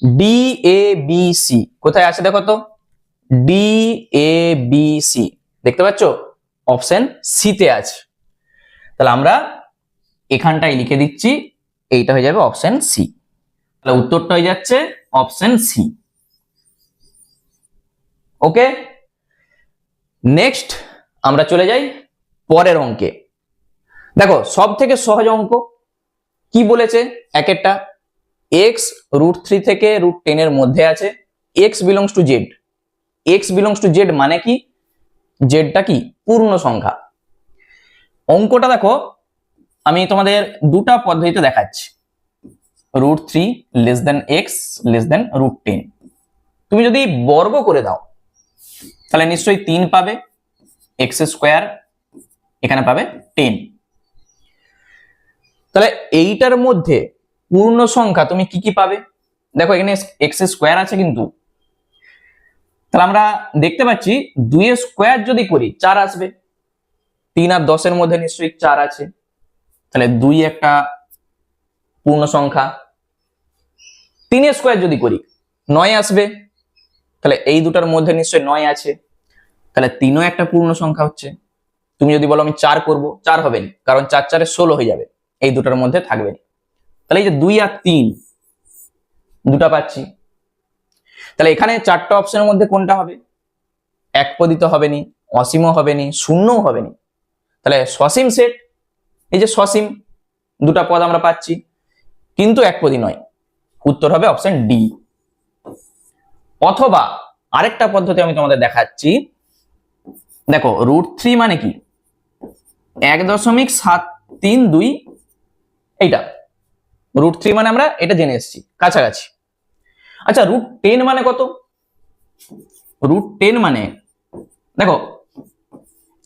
D A B C কোথায় আছে দেখো তো? ডি এ বি সি দেখতে পাচ্ছ? অপশন সি তে আছে। তাহলে আমরা এখানটাই লিখে দিচ্ছি, এইটা হয়ে যাবে অপশন সি। তাহলে উত্তরটা হয়ে যাচ্ছে অপশন সি। ওকে, নেক্সট আমরা চলে যাই পরের অঙ্কে। দেখো সব থেকে সহজ অঙ্ক কি বলেছে, একেরটা এক্স √3 থেকে √10 এর মধ্যে আছে, x belongs to Z. X belongs to Z মানে কি? জেডটা কি? পূর্ণ সংখ্যা। অঙ্কটা দেখো আমি তোমাদের দুটা পদ্ধতিতে দেখাচ্ছি, √3 less than x less than √10। তুমি যদি বর্গ করে দাও তাহলে নিশ্চয়ই 3 পাবে, এক্স স্কোয়ার এখানে পাবে 10। তাহলে এইটার মধ্যে পূর্ণ সংখ্যা তুমি কি কি পাবে? দেখো এখানে এক্স স্কোয়ার আছে কিন্তু, তাহলে আমরা দেখতে পাচ্ছি 2 এর স্কোয়ার যদি করি 4 আসবে, 3 আর 10 এর মধ্যে নিশ্চয়ই 4 আছে, তাহলে 2 একটা পূর্ণ সংখ্যা। 3 এর স্কোয়ার যদি করি 9 আসবে, তাহলে এই দুটার মধ্যে নিশ্চয়ই 9 আছে, তাহলে 3ও একটা পূর্ণ সংখ্যা হচ্ছে। তুমি যদি বলো আমি 4 করব, 4 হবে না, কারণ 4 4 16 হয়ে যাবে, এই দুটার মধ্যে থাকবে না। তাহলে এই যে 2 আর 3 দুটা পাচ্ছি। তাহলে এখানে চারটা অপশনের মধ্যে কোনটা হবে? একপদী তো হবে নি, অসীমও হবে নি, শূন্যও হবে নি, তাহলে সসীম সেট। এই যে সসীম দুটা পদ আমরা পাচ্ছি, কিন্তু একপদী নয়, উত্তর হবে অপশন ডি। অথবা আরেকটা পদ্ধতি আমি তোমাদের দেখাচ্ছি, দেখো √3 মানে কি? 1.732, এইটা √3 মানে আমরা এটা জেনে এসেছি, কাছাকাছি। আচ্ছা √10 মানে কত? √10 মানে দেখো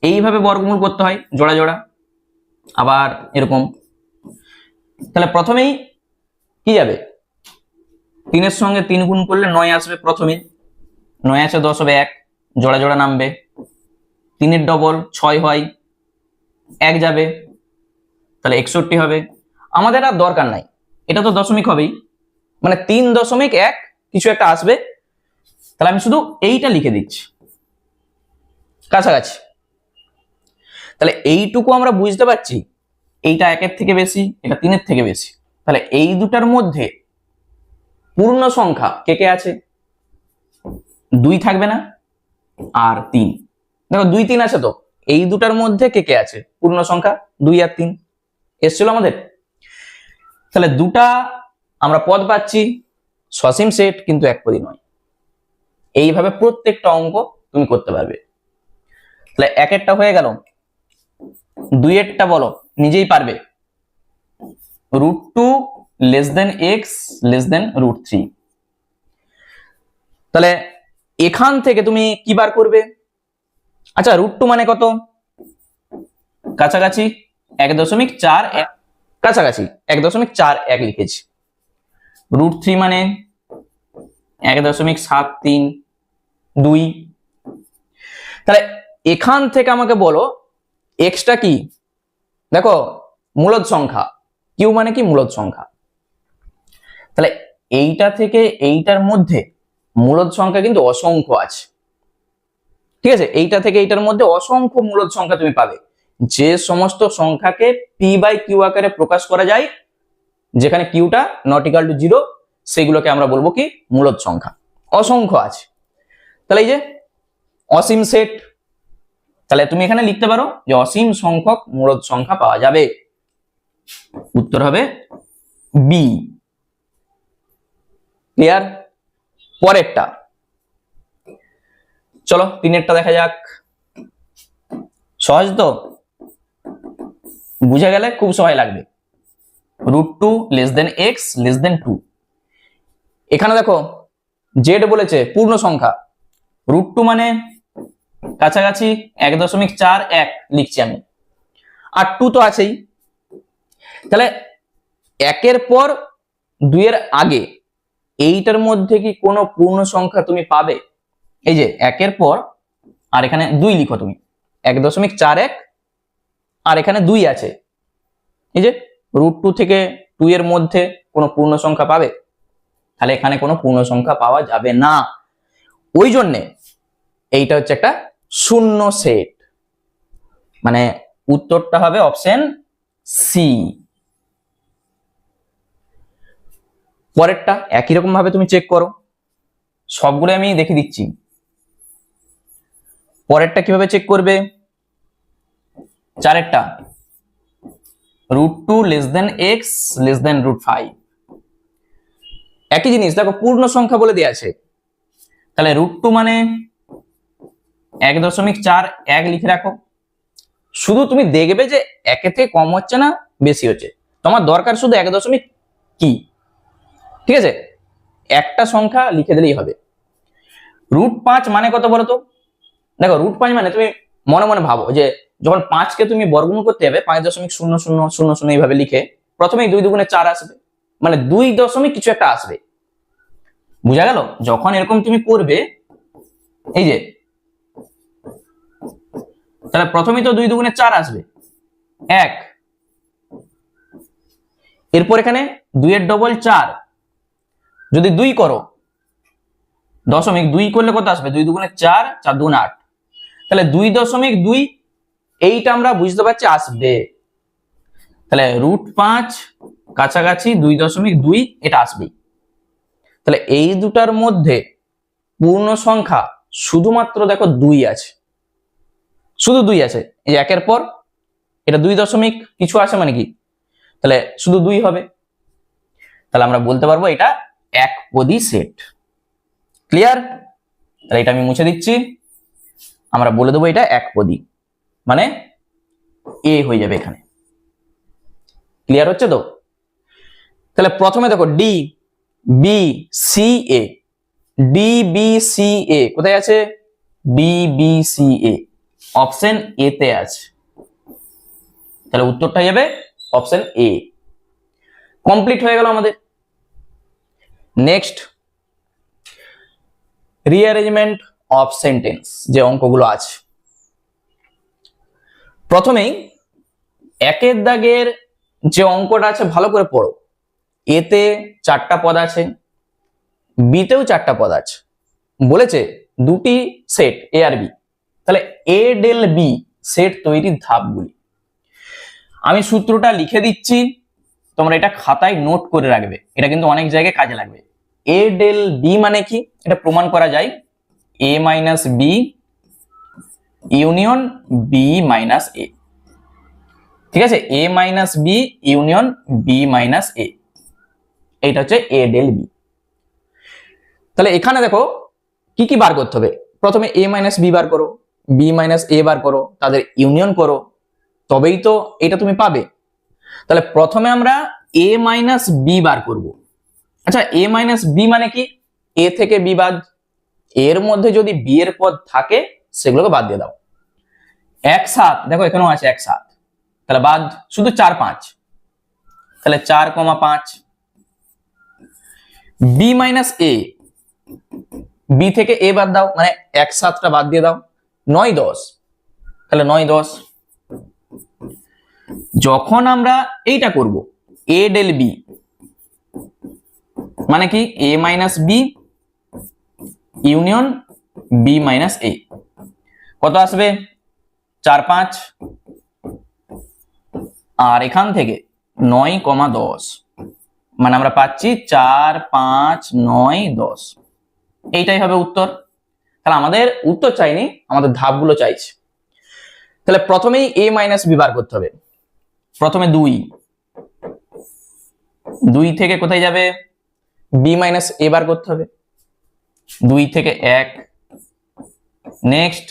এইভাবে বর্গমূল করতে হয় জোড়া জোড়া, আবার এরকম। তাহলে প্রথমেই কি যাবে? 3 এর সঙ্গে 3 গুণ করলে 9 আসবে, প্রথমে 9 আছে 10 হবে 1, জোড়া জোড়া নামবে। 3 এর ডবল 6 হয়, 1 যাবে, তাহলে 61 হবে। আমাদের আর দরকার নাই, এটা তো দশমিক হবেই, মানে 3.1 কিছু একটা আসবে, তাহলে আমি শুধু এইটা লিখে দিচ্ছি, কাছাকাছি। তাহলে এইটুকু আমরা বুঝতে পারছি, এইটা 1 এর থেকে বেশি, এটা 3 এর থেকে বেশি, তাহলে এই দুটার মধ্যে পূর্ণ সংখ্যা কে কে আছে? 2 থাকবে না আর 3। দেখো 2 3 আছে, তো এই দুটার মধ্যে কে কে আছে পূর্ণ সংখ্যা? 2 আর 3 এসছিল আমাদের। তাহলে দুটা আমরা পদ পাচ্ছি, সসীম সেট কিন্তু একপদী নয়। এইভাবে প্রত্যেকটা অঙ্ক তুমি করতে পারবে। তাহলে একেরটা হয়ে গেল, দুইয়েরটা বলো, নিজেই পারবে। √2 less than x less than √3। তাহলে এখান থেকে তুমি কি বার করবে? আচ্ছা √2 মানে কত? কাছাকাছি 1.41, কাছাকাছি 1.41 লিখেছি। √3 মানে 1.732। তাহলে এখান থেকে আমাকে বলো এক্সটা কি? দেখো মূলদ সংখ্যা, কিউ মানে কি? মূলদ সংখ্যা। তাহলে এইটা থেকে এইটার মধ্যে মূলদ সংখ্যা কিন্তু অসংখ্য আছে, ঠিক আছে? এইটা থেকে এইটার মধ্যে অসংখ্য মূলদ সংখ্যা তুমি পাবে। যে সমস্ত সংখ্যাকে p/q আকারে প্রকাশ করা যায়, যেখানে কিউটা নট ইকুয়াল টু 0, সেগুলোকে আমরা বলবো কি? মূলদ সংখ্যা। অসংখ্য আছে। তাহলে এই যে অসীম সেট, তাহলে তুমি এখানে লিখতে পারো যে অসীম সংখ্যক মূলদ সংখ্যা পাওয়া যাবে, উত্তর হবে বি। ক্লিয়ার? পরেরটা চলো, 3এরটা দেখা যাক। সহজ তো, বুঝে গেলে খুব সহায় লাগবে। √2 less than x less than 2। এখানে দেখো জেড বলেছে পূর্ণ সংখ্যা, √2 মানে কাছাকাছি 1.41 লিখছি আমি, আর 2 তো আছেই। তাহলে একের পর 2 এর আগে এইটার মধ্যে কি কোনো পূর্ণ সংখ্যা তুমি পাবে? এই যে 1 এর পর আর এখানে 2 লিখো তুমি, 1.41 আর এখানে 2 আছে, এই যে √2 থেকে 2 এর মধ্যে কোনো পূর্ণ সংখ্যা পাবে? তাহলে এখানে কোনো পূর্ণ সংখ্যা পাওয়া যাবে না, ওই জন্যে এইটা হচ্ছে একটা শূন্য সেট, মানে উত্তরটা হবে অপশন সি। পরেরটা একই রকম ভাবে তুমি চেক করো, সবগুলো আমি দেখিয়ে দিচ্ছি। পরেরটা কিভাবে চেক করবে? 4এরটা √2 x √5, একই জিনিস, দেখো পূর্ণ সংখ্যা বলে দেওয়া আছে, তাহলে √2 মানে 1.41 লিখে রাখো। শুধু তুমি দেখবে যে 1 থেকে কম হচ্ছে না বেশি হচ্ছে, তোমার দরকার শুধু 1 দশমিক কি, ঠিক আছে, একটা সংখ্যা লিখে দিলেই হবে। √5 মানে কত বলো তো? দেখো √5 মানে তুমি মনে মনে ভাবো যে যখন 5 কে তুমি বর্গমূল করতে যাবে 5.0000 এইভাবে লিখে প্রথমেই 2 দুগুণে 4 আসবে, মানে 2 দশমিক কিছু একটা আসবে, বুঝা গেল? যখন এরকম তুমি করবে, এই যে তাহলে প্রথমেই তো 2 দুগুণে 4 আসবে 1, এরপর এখানে 2 এর ডবল 4, যদি 2 করো দশমিক 2 করলে কত আসবে? 2 দুগুণে 4, 4 দুগুণে 8, তাহলে 2.2 এইটা আমরা বুঝতে পারছি আসবে, তাহলে √5 কাছাকাছি 2.2 এটা আসবে। তাহলে এই দুটার মধ্যে পূর্ণ সংখ্যা শুধুমাত্র দেখো 2 আছে, শুধু 2 আছে, এই 1 এর পর এটা 2 দশমিক কিছু আসে মানে কি, তাহলে শুধু 2 হবে, তাহলে আমরা বলতে পারবো এটা একপদী সেট। ক্লিয়ার? তাহলে এটা আমি মুছে দিচ্ছি, আমরা বলে দেবো এটা একপদী, মানে এ হয়ে যাবে এখানে। ক্লিয়ার হচ্ছে তো? তাহলে প্রথমে দেখো D B C A, D B C A কোথায় আছে? D B C A option A তে আছে, তাহলে উত্তরটা যাবে অপশন এ। কমপ্লিট হয়ে গেল আমাদের। নেক্সট রিঅ্যারেঞ্জমেন্ট অফ সেন্টেন্স, যে অঙ্কগুলো আছে, প্রথমেই 1 দাগের যে অঙ্কটা আছে ভালো করে পড়ো, এতে 4টা পদ আছে, বিতেও 4টা পদ আছে, বলেছে দুটি সেট এ আর বি, তাহলে এ ডেল বি সেট তৈরির ধাপগুলি। আমি সূত্রটা লিখে দিচ্ছি, তোমরা এটা খাতায় নোট করে রাখবে, এটা কিন্তু অনেক জায়গায় কাজে লাগবে। এ ডেল বি মানে কি এটা প্রমাণ করা যায়, A minus B union B minus A, ঠিক আছে, A minus B union B minus A, এইটা হচ্ছে এ ডেল বি। তাহলে এখানে দেখো কি কি বার করতে হবে, প্রথমে এ মাইনাস বি বার করো, বি মাইনাস এ বার করো, তাদের ইউনিয়ন করো, তবেই তো এটা তুমি পাবে। তাহলে প্রথমে আমরা এ মাইনাস বি বার করব। আচ্ছা এ মাইনাস বি মানে কি? এ থেকে বি বাদ, এর মধ্যে যদি বি এর পদ থাকে সেগুলোকে বাদ দিয়ে দাও। 1 7 দেখো এখানেও আছে 1 7, তাহলে বাদ, শুধু 4 5, তাহলে 4,5। বি মাইনাস এ, বি থেকে এ বাদ দাও, মানে 1 7টা বাদ দিয়ে দাও, 9 10, তাহলে 9 10। যখন আমরা এইটা করব এ ডেল বি মানে কি A minus B union B minus A, কত আসবে? 4 5, আর এখান থেকে 9,10, মানে আমরা পাচ্ছি 4 5 9 10, এইটাই হবে উত্তর। তাহলে আমাদের উত্তর চাইনি, আমাদের ধাপগুলো চাইছে। তাহলে প্রথমেই এ মাইনাস বি বার করতে হবে, প্রথমে 2 থেকে কোথায় যাবে? বি মাইনাস এ বার করতে হবে, 2 থেকে 1, নেক্সট,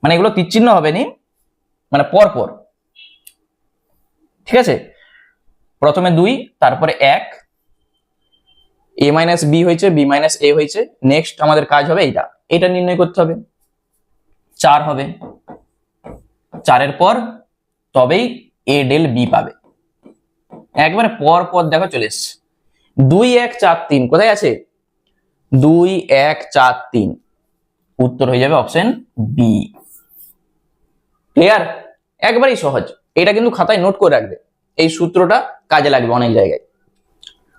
মানে এগুলো তীরচিহ্ন হবে নি, মানে পর পর, ঠিক আছে, প্রথমে 2 তারপরে 1, এ মাইনাস বি হয়েছে, বি মাইনাস এ হয়েছে, নেক্সট আমাদের কাজ হবে এটা নির্ণয় করতে হবে, 4 হবে, 4 পর তবেই এ ডেল বি পাবে, একবারে পর পর দেখো চলে এসছে। 2 1 4 3 কোথায় আছে? 2 1 4 3, উত্তর হয়ে যাবে অপশন বি। ক্লিয়ার? একবারই সহজ, এটা কিন্তু খাতায় নোট করে রাখবে, এই সূত্রটা কাজে লাগবে অনেক জায়গায়।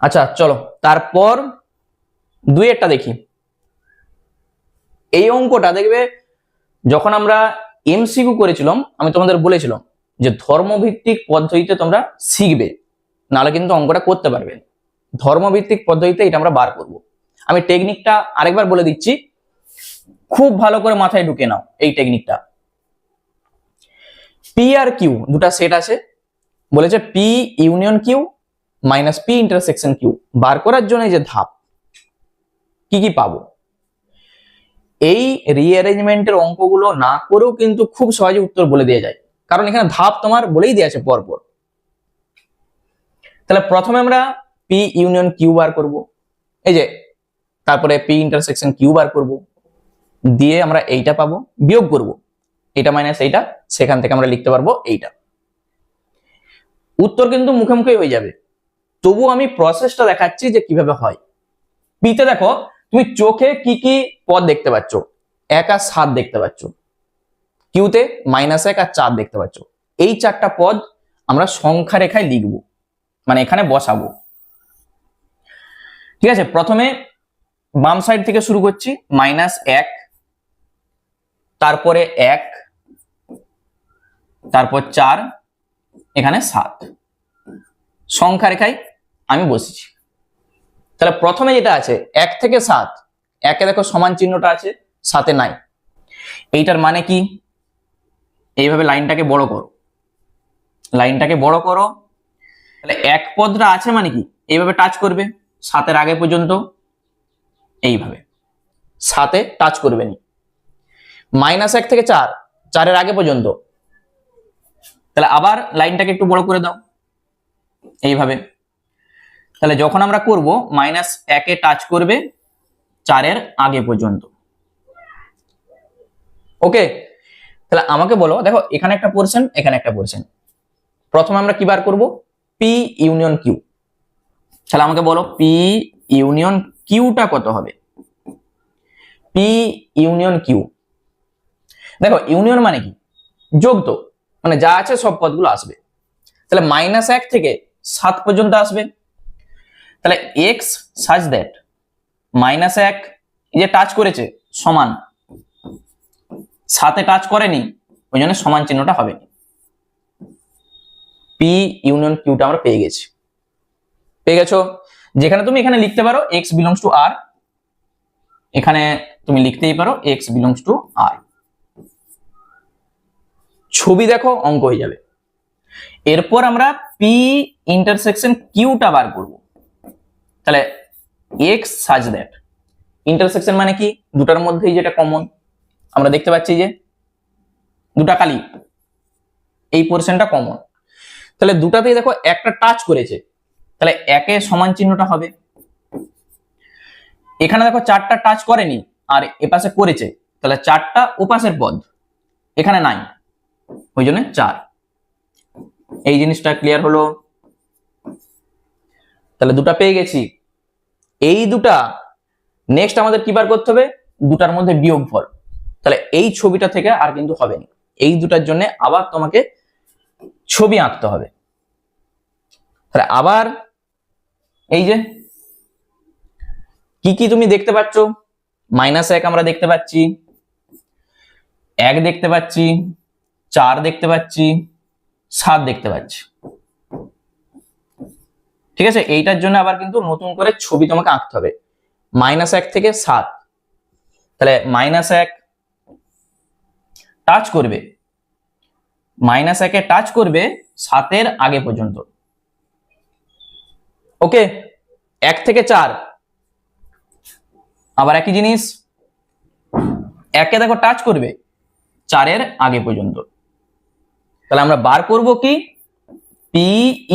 আচ্ছা চলো তারপর 2 একটা দেখি। এই অঙ্কটা দেখবে যখন আমরা এমসিকিউ করেছিলাম আমি তোমাদের বলেছিলাম যে ধর্মভিত্তিক পদ্ধতিতে তোমরা শিখবে, নাহলে কিন্তু অঙ্কটা করতে পারবে না। ধর্মভিত্তিক পদ্ধতিতে এটা আমরা বার করব। আমি টেকনিকটা আরেকবার বলে দিচ্ছি, খুব ভালো করে মাথায় ঢুকে নাও এই টেকনিকটা। পি আর কিউ দুটা সেট আছে, বলেছে P union Q minus P intersection Q বার করার জন্য যে ধাপ কি কি পাবো। এই রিঅ্যারেঞ্জমেন্টের অঙ্কগুলো না করেও কিন্তু খুব সহজে উত্তর বলে দেওয়া যায়, কারণ এখানে ধাপ তোমার বলেই দেওয়া আছে পরপর। তাহলে প্রথমে আমরা পি ইউনিয়ন কিউ বার করব, এই যে, তারপরে পি ইন্টারসেকশন কিউ বার করব, দিয়ে আমরা এইটা পাবো, বিয়োগ করব এটা মাইনাস এইটা, সেখান থেকে আমরা লিখতে পারবো এইটা। উত্তর কিন্তু মুখে মুখে হয়ে যাবে, তবু আমি প্রসেসটা দেখাচ্ছি যে কিভাবে হয়। পিতে দেখো তুমি চোখে কি কি পদ দেখতে পাচ্ছ, 1 আর 7 দেখতে পাচ্ছ, কিউতে -1 আর 4 দেখতে পাচ্ছ। এই 4টা পদ আমরা সংখ্যা রেখায় লিখব, মানে এখানে বসাবো। ঠিক আছে, প্রথমে বাম সাইড থেকে শুরু করছি, -1, তারপরে 1, তারপর 4, এখানে 7 সংখ্যা রেখায় আমি বসেছি। তাহলে প্রথমে যেটা আছে 1 থেকে 7, 1 এ দেখো সমান চিহ্নটা আছে, 7 এ নাই। এইটার মানে কি? এইভাবে লাইনটাকে বড় করো, লাইনটাকে বড় করো। তাহলে 1 পদটা আছে মানে কি, এইভাবে টাচ করবে 7 এর আগে পর্যন্ত, এইভাবে 7 এ টাচ করবে নি। -1 থেকে 4, 4 এর আগে পর্যন্ত, তাহলে আবার লাইনটাকে একটু বড় করে দাও এইভাবে। তাহলে যখন আমরা করব -1 এ টাচ করবে 4 এর আগে পর্যন্ত। ওকে, তাহলে আমাকে বলো, দেখো এখানে একটা পোরশন, এখানে একটা পোরশন। প্রথমে আমরা কি বার করব? P union Q. তাহলে আমাকে বলো পি ইউনিয়ন কিউটা কত হবে? পি ইউনিয়ন কিউ, দেখো ইউনিয়ন মানে কি? যোগ, তো মানে যা আছে সব পদগুলো আসবে। তাহলে -1 থেকে 7 পর্যন্ত আসবে। তাহলে x such that -1 এই যে টাচ করেছে সমান, 7 এ টাচ করেনি, ওই জন্য সমান চিহ্নটা হবে। পি ইউনিয়ন কিউটা আমরা পেয়ে গেছি। পেয়ে গেছো? যেখানে তুমি এখানে লিখতে পারো x belongs to r, এখানে তুমি লিখতেই পারো x belongs to r। ছবি দেখো, অঙ্ক হয়ে যাবে। এরপর আমরা পি ইন্টারসেকশন কিউটা বার করব। তাহলে x such that, ইন্টারসেকশন মানে কি? দুটার মধ্যেই যেটা কমন, আমরা দেখতে পাচ্ছি যে দুটা কালি, এই পোরশনটা কমন। তাহলে দুটাতেই দেখো একটা টাচ করেছে, তাহলে 1 এ সমান চিহ্নটা হবে। এখানে দেখো 4টা টাচ করেনি আর এপাশে করেছে, তাহলে 4টা ওপাশের পদ, এখানে নাই, ওই জন্য 4। এই জিনিসটা ক্লিয়ার হলো? তাহলে দুটা পেয়ে গেছি। এই দুটা নেক্সট আমাদের কি বার করতে হবে? দুটার মধ্যে বিয়োগফল। তাহলে এই ছবিটা থেকে আর কিন্তু হবে না, এই দুটার জন্য আবার তোমাকে ছবি আঁকতে হবে। তাহলে আবার এই যে কি কি তুমি দেখতে পাচ্ছ, -1 আমরা দেখতে পাচ্ছি, 1 দেখতে পাচ্ছি, 4 দেখতে পাচ্ছি, 7 দেখতে পাচ্ছি। ঠিক আছে, এইটার জন্য আবার কিন্তু নতুন করে ছবি তোমাকে আঁকতে হবে। -1 থেকে 7, তাহলে -1 টাচ করবে, -1 এ টাচ করবে 7 এর আগে পর্যন্ত। ওকে, 1 থেকে 4 আবার একই জিনিস, 1 এ দেখো টাচ করবে 4 এর আগে পর্যন্ত। তাহলে আমরা বার করব কি? পি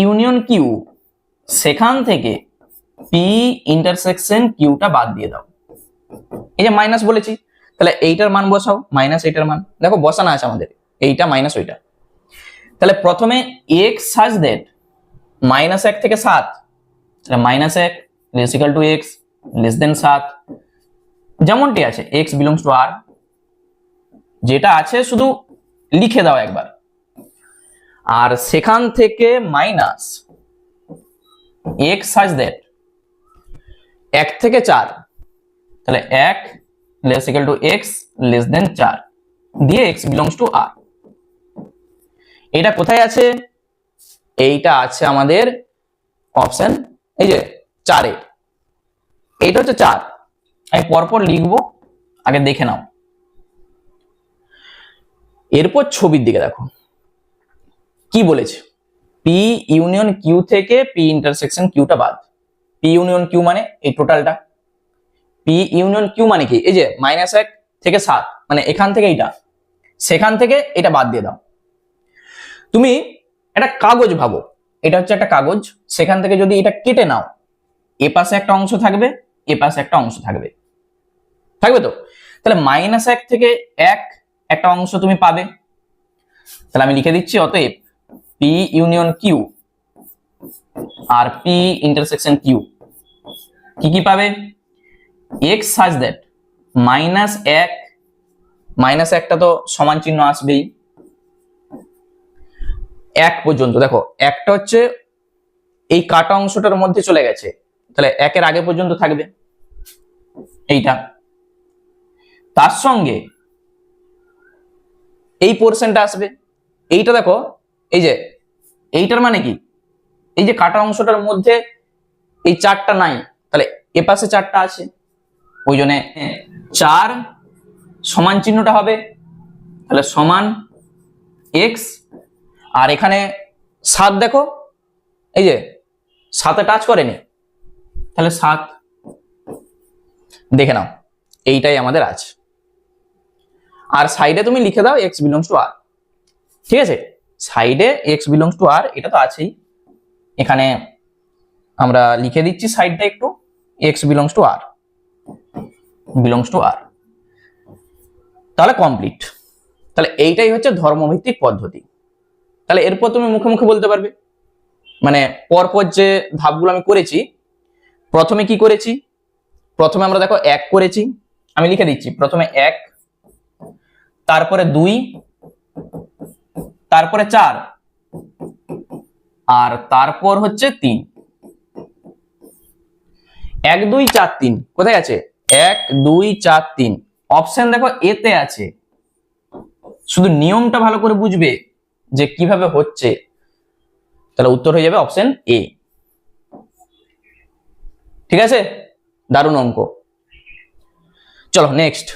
ইউনিয়ন কিউ, সেখান থেকে পি ইন্টারসেকশন কিউটা বাদ দিয়ে দাও। এই যে মাইনাস বলেছি, তাহলে এইটার মান বসাও, মাইনাস এইটার মান দেখো বসানো আছে আমাদের, এইটা মাইনাস ওইটা। তাহলে প্রথমে x such that -1 থেকে 7, তাহলে -1 less equal to x less than 7, যেমনটি আছে এক্স বিলংস টু আর, যেটা আছে শুধু লিখে দাও একবার। আর সেখান থেকে মাইনাস এক্স সাজ দ্যাট 1 থেকে 4, তাহলে 1 less equal to x less than 4 দিয়ে এক্স বিলংস টু আর। এটা কোথায় আছে? এইটা আছে আমাদের অপশন এই যে 4 এ। এইটা হচ্ছে 4, আমি পরপর লিখবো, আগে দেখে নাও। এরপর ছবির দিকে দেখো কি বলেছে, পি ইউনিয়ন কিউ থেকে পি ইন্টারসেকশন কিউটা বাদ। পি ইউনিয়ন কিউ মানে এই টোটালটা, পি ইউনিয়ন কিউ মানে কি, এই যে -1 থেকে 7, মানে এখান থেকে এইটা, সেখান থেকে এটা বাদ দিয়ে দাও। তুমি একটা কাগজ ভাবো, এটা হচ্ছে একটা কাগজ, সেখান থেকে যদি এটা কেটে নাও, এ পাশে একটা অংশ থাকবে, এ পাশে একটা অংশ থাকবে, থাকবে তো? তাহলে -1 থেকে 1 একটা অংশ তুমি পাবে। তাহলে আমি লিখে দিচ্ছি, অতএব P union Q R P intersection Q কি কি পাবে? এক্স সাজ দ্যাট -1টা তো সমান চিহ্ন আসবেই 1 পর্যন্ত। দেখো একটা হচ্ছে এই কাটা অংশটার মধ্যে চলে গেছে, তাহলে 1 আগে পর্যন্ত থাকবে এইটা, তার সঙ্গে এই পোরশনটা আসবে। এইটা দেখো, এই যে এইটার মানে কি, এই যে কাটা অংশটার মধ্যে এই 4টা নাই, তাহলে এ পাশে 4টা আছে, ওই জন্য 4 সমান চিহ্নটা হবে, তাহলে সমান এক্স। আর এখানে 7 দেখো, এই যে 7-এ টাচ করেনি, তাহলে 7 দেখে নাও, এইটাই আমাদের আছে। আর সাইডে তুমি লিখে দাও এক্স বিলংস টু আর, ঠিক আছে? সাইডে এক্স বিলংস টু আর এটা তো আছেই, এখানে আমরা লিখে দিচ্ছি সাইডটা একটু, x belongs to R, belongs to R, তাহলে কমপ্লিট। তাহলে এইটাই হচ্ছে ধর্মভিত্তিক পদ্ধতি। তাহলে এরপর তুমি মুখে মুখে বলতে পারবে, মানে পরপর যে ধাপগুলো আমি করেছি, প্রথমে কি করেছি, প্রথমে আমরা দেখো 1 করেছি, আমি লিখে দিচ্ছি, প্রথমে 1, তারপরে 2, তারপরে 4, আর তারপর হচ্ছে 3। 1 2 4 3 কোথায় আছে? 1 2 4 3 অপশন দেখো এতে আছে, শুধু নিয়মটা ভালো করে বুঝবে যে কিভাবে হচ্ছে, তাহলে উত্তর হয়ে যাবে অপশন এ। ঠিক আছে, দারুণ অঙ্ক। চলো নেক্সট,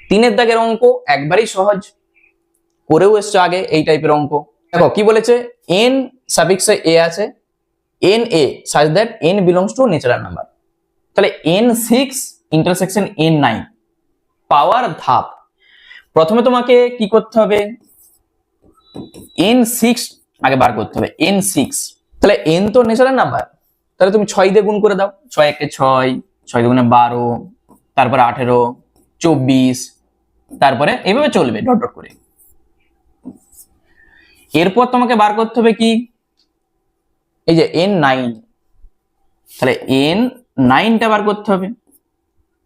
3-এর দাগের অঙ্ক একবারই সহজ, করেও এসছো আগে এই টাইপের অঙ্ক। দেখো কি বলেছে, n সাফিক্সে a আছে, n a such that n belongs to natural number, তাহলে n6 ইন্টারসেকশন n9 পাওয়ার ধাপ। প্রথমে তোমাকে কি করতে হবে, n6 আগে বার করতে হবে, n6, তাহলে n তো ন্যাচারাল নাম্বার, তাহলে তুমি 6 দিয়ে গুণ করে দাও, 6 1 6, 6 2 12, তারপরে 18 24, তারপরে এইভাবে চলবে ডট ডট করে। এরপর তোমাকে বার করতে হবে কি, এই যে n9, তাহলে n9টা বার করতে হবে,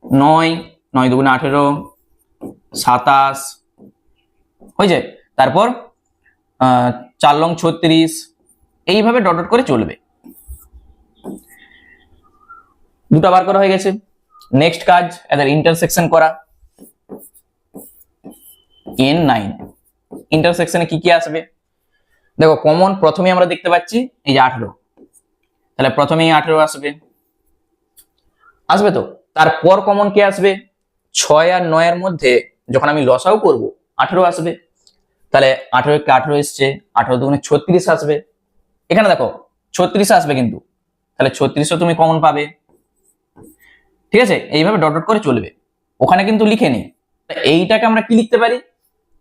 9 9 2 18, 27 হয়ে যায়, তারপর 4 লং 36, এইভাবে ডট ডট করে চলবে। দুটো বার করা হয়ে গেছে, নেক্সট কাজ এদের ইন্টারসেকশন করা। n9 ইন্টারসেকশনে কি কি আসবে, দেখো কমন প্রথমে আমরা দেখতে পাচ্ছি এই যে 18, তাহলে প্রথমেই 18 আসবে, আসবে তো। তারপর কমন কে আসবে, 6 আর 9 এর মধ্যে যখন আমি লসাও করব 18 আসবে, তাহলে 18 কে 18 এসছে, 18 দুগুণে 36 আসবে, এখানে দেখো 36 আসবে কিন্তু, তাহলে 36ও তুমি কমন পাবে। ঠিক আছে, এইভাবে ডট ডট করে চলবে, ওখানে কিন্তু লিখে নেই। এইটাকে আমরা কি লিখতে পারি,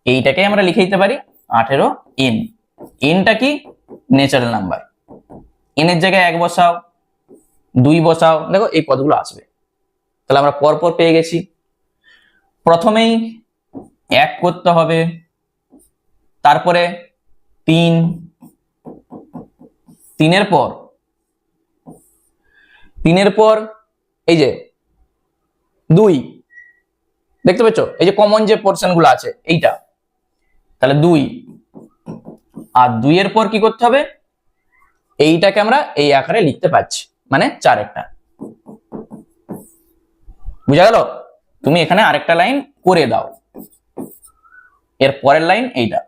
এইটাকে আমরা লিখে দিতে পারি 18n, nটা কি ন্যাচারাল নাম্বার, n এর জায়গায় 1 বসাও, 2 বসাও, দেখো এই পদগুলো আসবে। তাহলে আমরা পরপর পেয়ে গেছি, প্রথমেই 1 করতে হবে, তারপরে 3, 3-এর পর 3 পর এই যে 2, দেখতে পাচ্ছ এই যে কমন যে পোর্শন গুলো আছে এইটা, তাহলে 2 আর 2 এর পর কি করতে হবে, এইটাকে আমরা এই আকারে লিখতে পাচ্ছি, মানে 4 একটা। বুঝা গেল? তুমি এখানে আরেকটা লাইন করে দাও, এর পরের লাইন এইটা।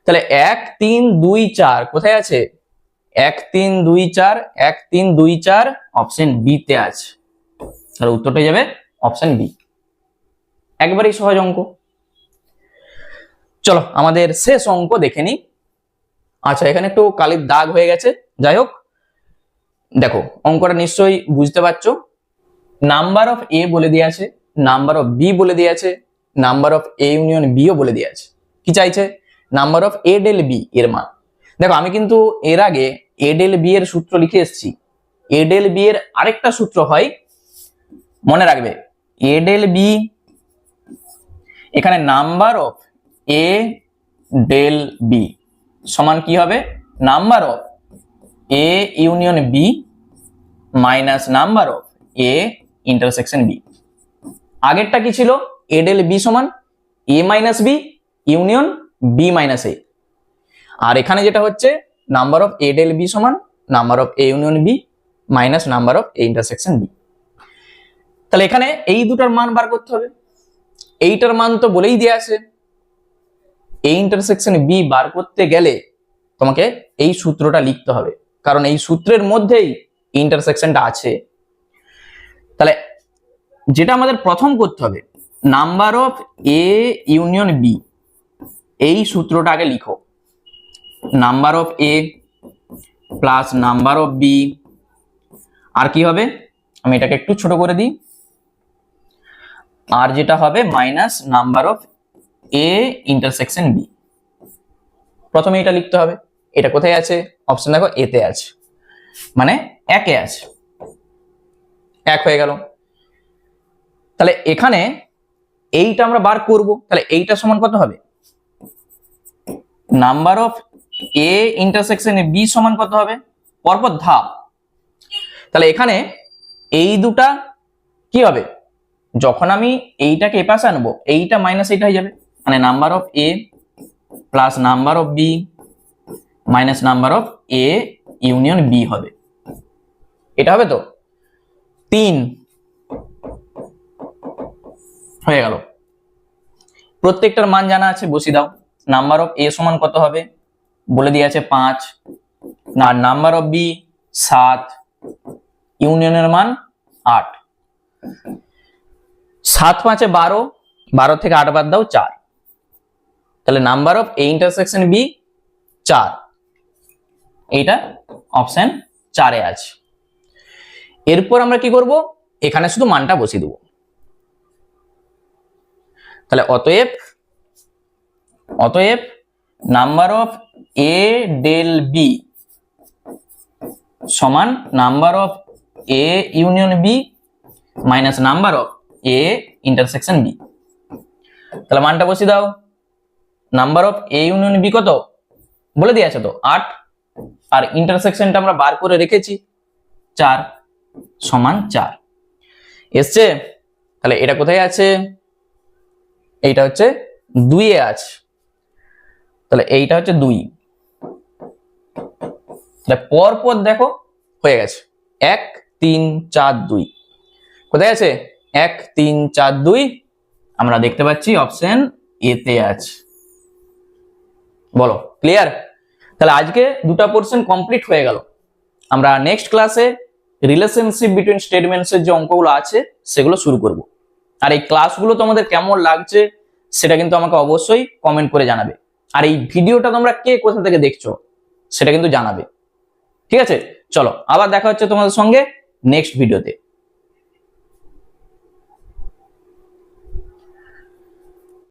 তাহলে 1 3 2 4 কোথায় আছে? 1 3 2 4, 1 3 2 4 অপশন বি তে আছে। তাহলে উত্তরটা যাবে অপশন বি। একবারই সহজ অঙ্ক। চলো আমাদের শেষ অঙ্ক দেখে নিই। আচ্ছা, এখানে একটু কালির দাগ হয়ে গেছে, যাই হোক। দেখো অঙ্কটা নিশ্চয়ই বুঝতে পারছো। নাম্বার অফ এ বলে দিয়ে আছে, নাম্বার অফ বি বলে দিয়ে আছে, number of A union B ও বলে দিয়ে আছে। কি চাইছে? Number of A del B এর মান। দেখো আমি কিন্তু এর আগে এ ডেল বি এর সূত্র লিখে এসেছি। এ ডেল বি এর আরেকটা সূত্র হয়, মনে রাখবে, এ ডেল বি, এখানে number of A del B সমান কি হবে? Number of A union B minus number of A intersection B. আগেরটা কি ছিল? এ ডেল বি সমান A minus B union B minus A. আর এখানে যেটা হচ্ছে number of A del B সমান number of A union B minus number of A intersection B. তাহলে এখানে এই দুটার মান বার করতে হবে। এইটার মান তো বলেই দেয়া আছে, এ ইন্টারসেকশন বি বার করতে গেলে তোমাকে এই সূত্রটা লিখতে হবে, কারণ এই সূত্রের মধ্যেই ইন্টারসেকশনটা আছে। তাহলে যেটা আমাদের প্রথম করতে হবে, number of A union B, এই সূত্রটা আগে লিখো। Number of A plus number of B, আর কি হবে, আমি এটাকে একটু ছোট করে দিই, আর যেটা হবে minus number of A intersection B. প্রথমে এটা লিখতে হবে। এটা কোথায় আছে? অপশন দেখো এতে আছে, মানে একে আছে, 1 হয়ে গেল। তাহলে এখানে এইটা আমরা বার করব, তাহলে এইটা সমান কত হবে? Number of A intersection B সমান কত হবে? পরপর ধাপ। তাহলে এখানে এই দুটা কি হবে? যখন আমি এইটাকে এ পাশে আনবো, এইটা মাইনাস এইটা হয়ে যাবে, মানে number of A plus number of B minus number of A union B হবে। এটা হবে তো? 3 হয়ে গেল। প্রত্যেকটার মান জানা আছে, বসিয়ে দাও। নাম্বার অফ এ সমান কত হবে? বলে দিয়ে আছে 5, না নাম্বার অফ বি 7, ইউনিয়নের মান 8। 7 5 12, 12 থেকে 8 বাদ দাও 4। তাহলে number of A intersection B 4, এইটা অপশন 4 এ আছে। এরপর আমরা কি করব? এখানে শুধু মানটা বসিয়ে দেব। তাহলে অতএব number of A del B সমান number of A union B minus number of A intersection B. তাহলে মানটা বসিয়ে দাও। Number of A union B কত বলে দিয়ে আছে তো 8, আর ইন্টারসেকশনটা আমরা বার করে রেখেছি 4 সমান 4 এসছে। তাহলে এটা কোথায় আছে? এইটা হচ্ছে 2 এ আছে, তাহলে এইটা হচ্ছে 2। তাহলে পরপর দেখো হয়ে গেছে 1 3 4 2। কোথায় আছে? 1 3 4 2, আমরা দেখতে পাচ্ছি অপশন এ তে আছে। বলো ক্লিয়ার? তাহলে আজকে দুটো পোরশন কমপ্লিট হয়ে গেল। আমরা নেক্সট ক্লাসে রিলেশনশিপ বিটুইন স্টেটমেন্টস এর যে অঙ্কগুলো আছে সেগুলো শুরু করব। আর এই ক্লাসগুলো তোমাদের কেমন লাগছে সেটা কিন্তু আমাকে অবশ্যই কমেন্ট করে জানাবে। আর এই ভিডিওটা তোমরা কে কোথা থেকে দেখছো সেটা কিন্তু জানাবে। ঠিক আছে, চলো আবার দেখা হচ্ছে তোমাদের সঙ্গে নেক্সট ভিডিওতে।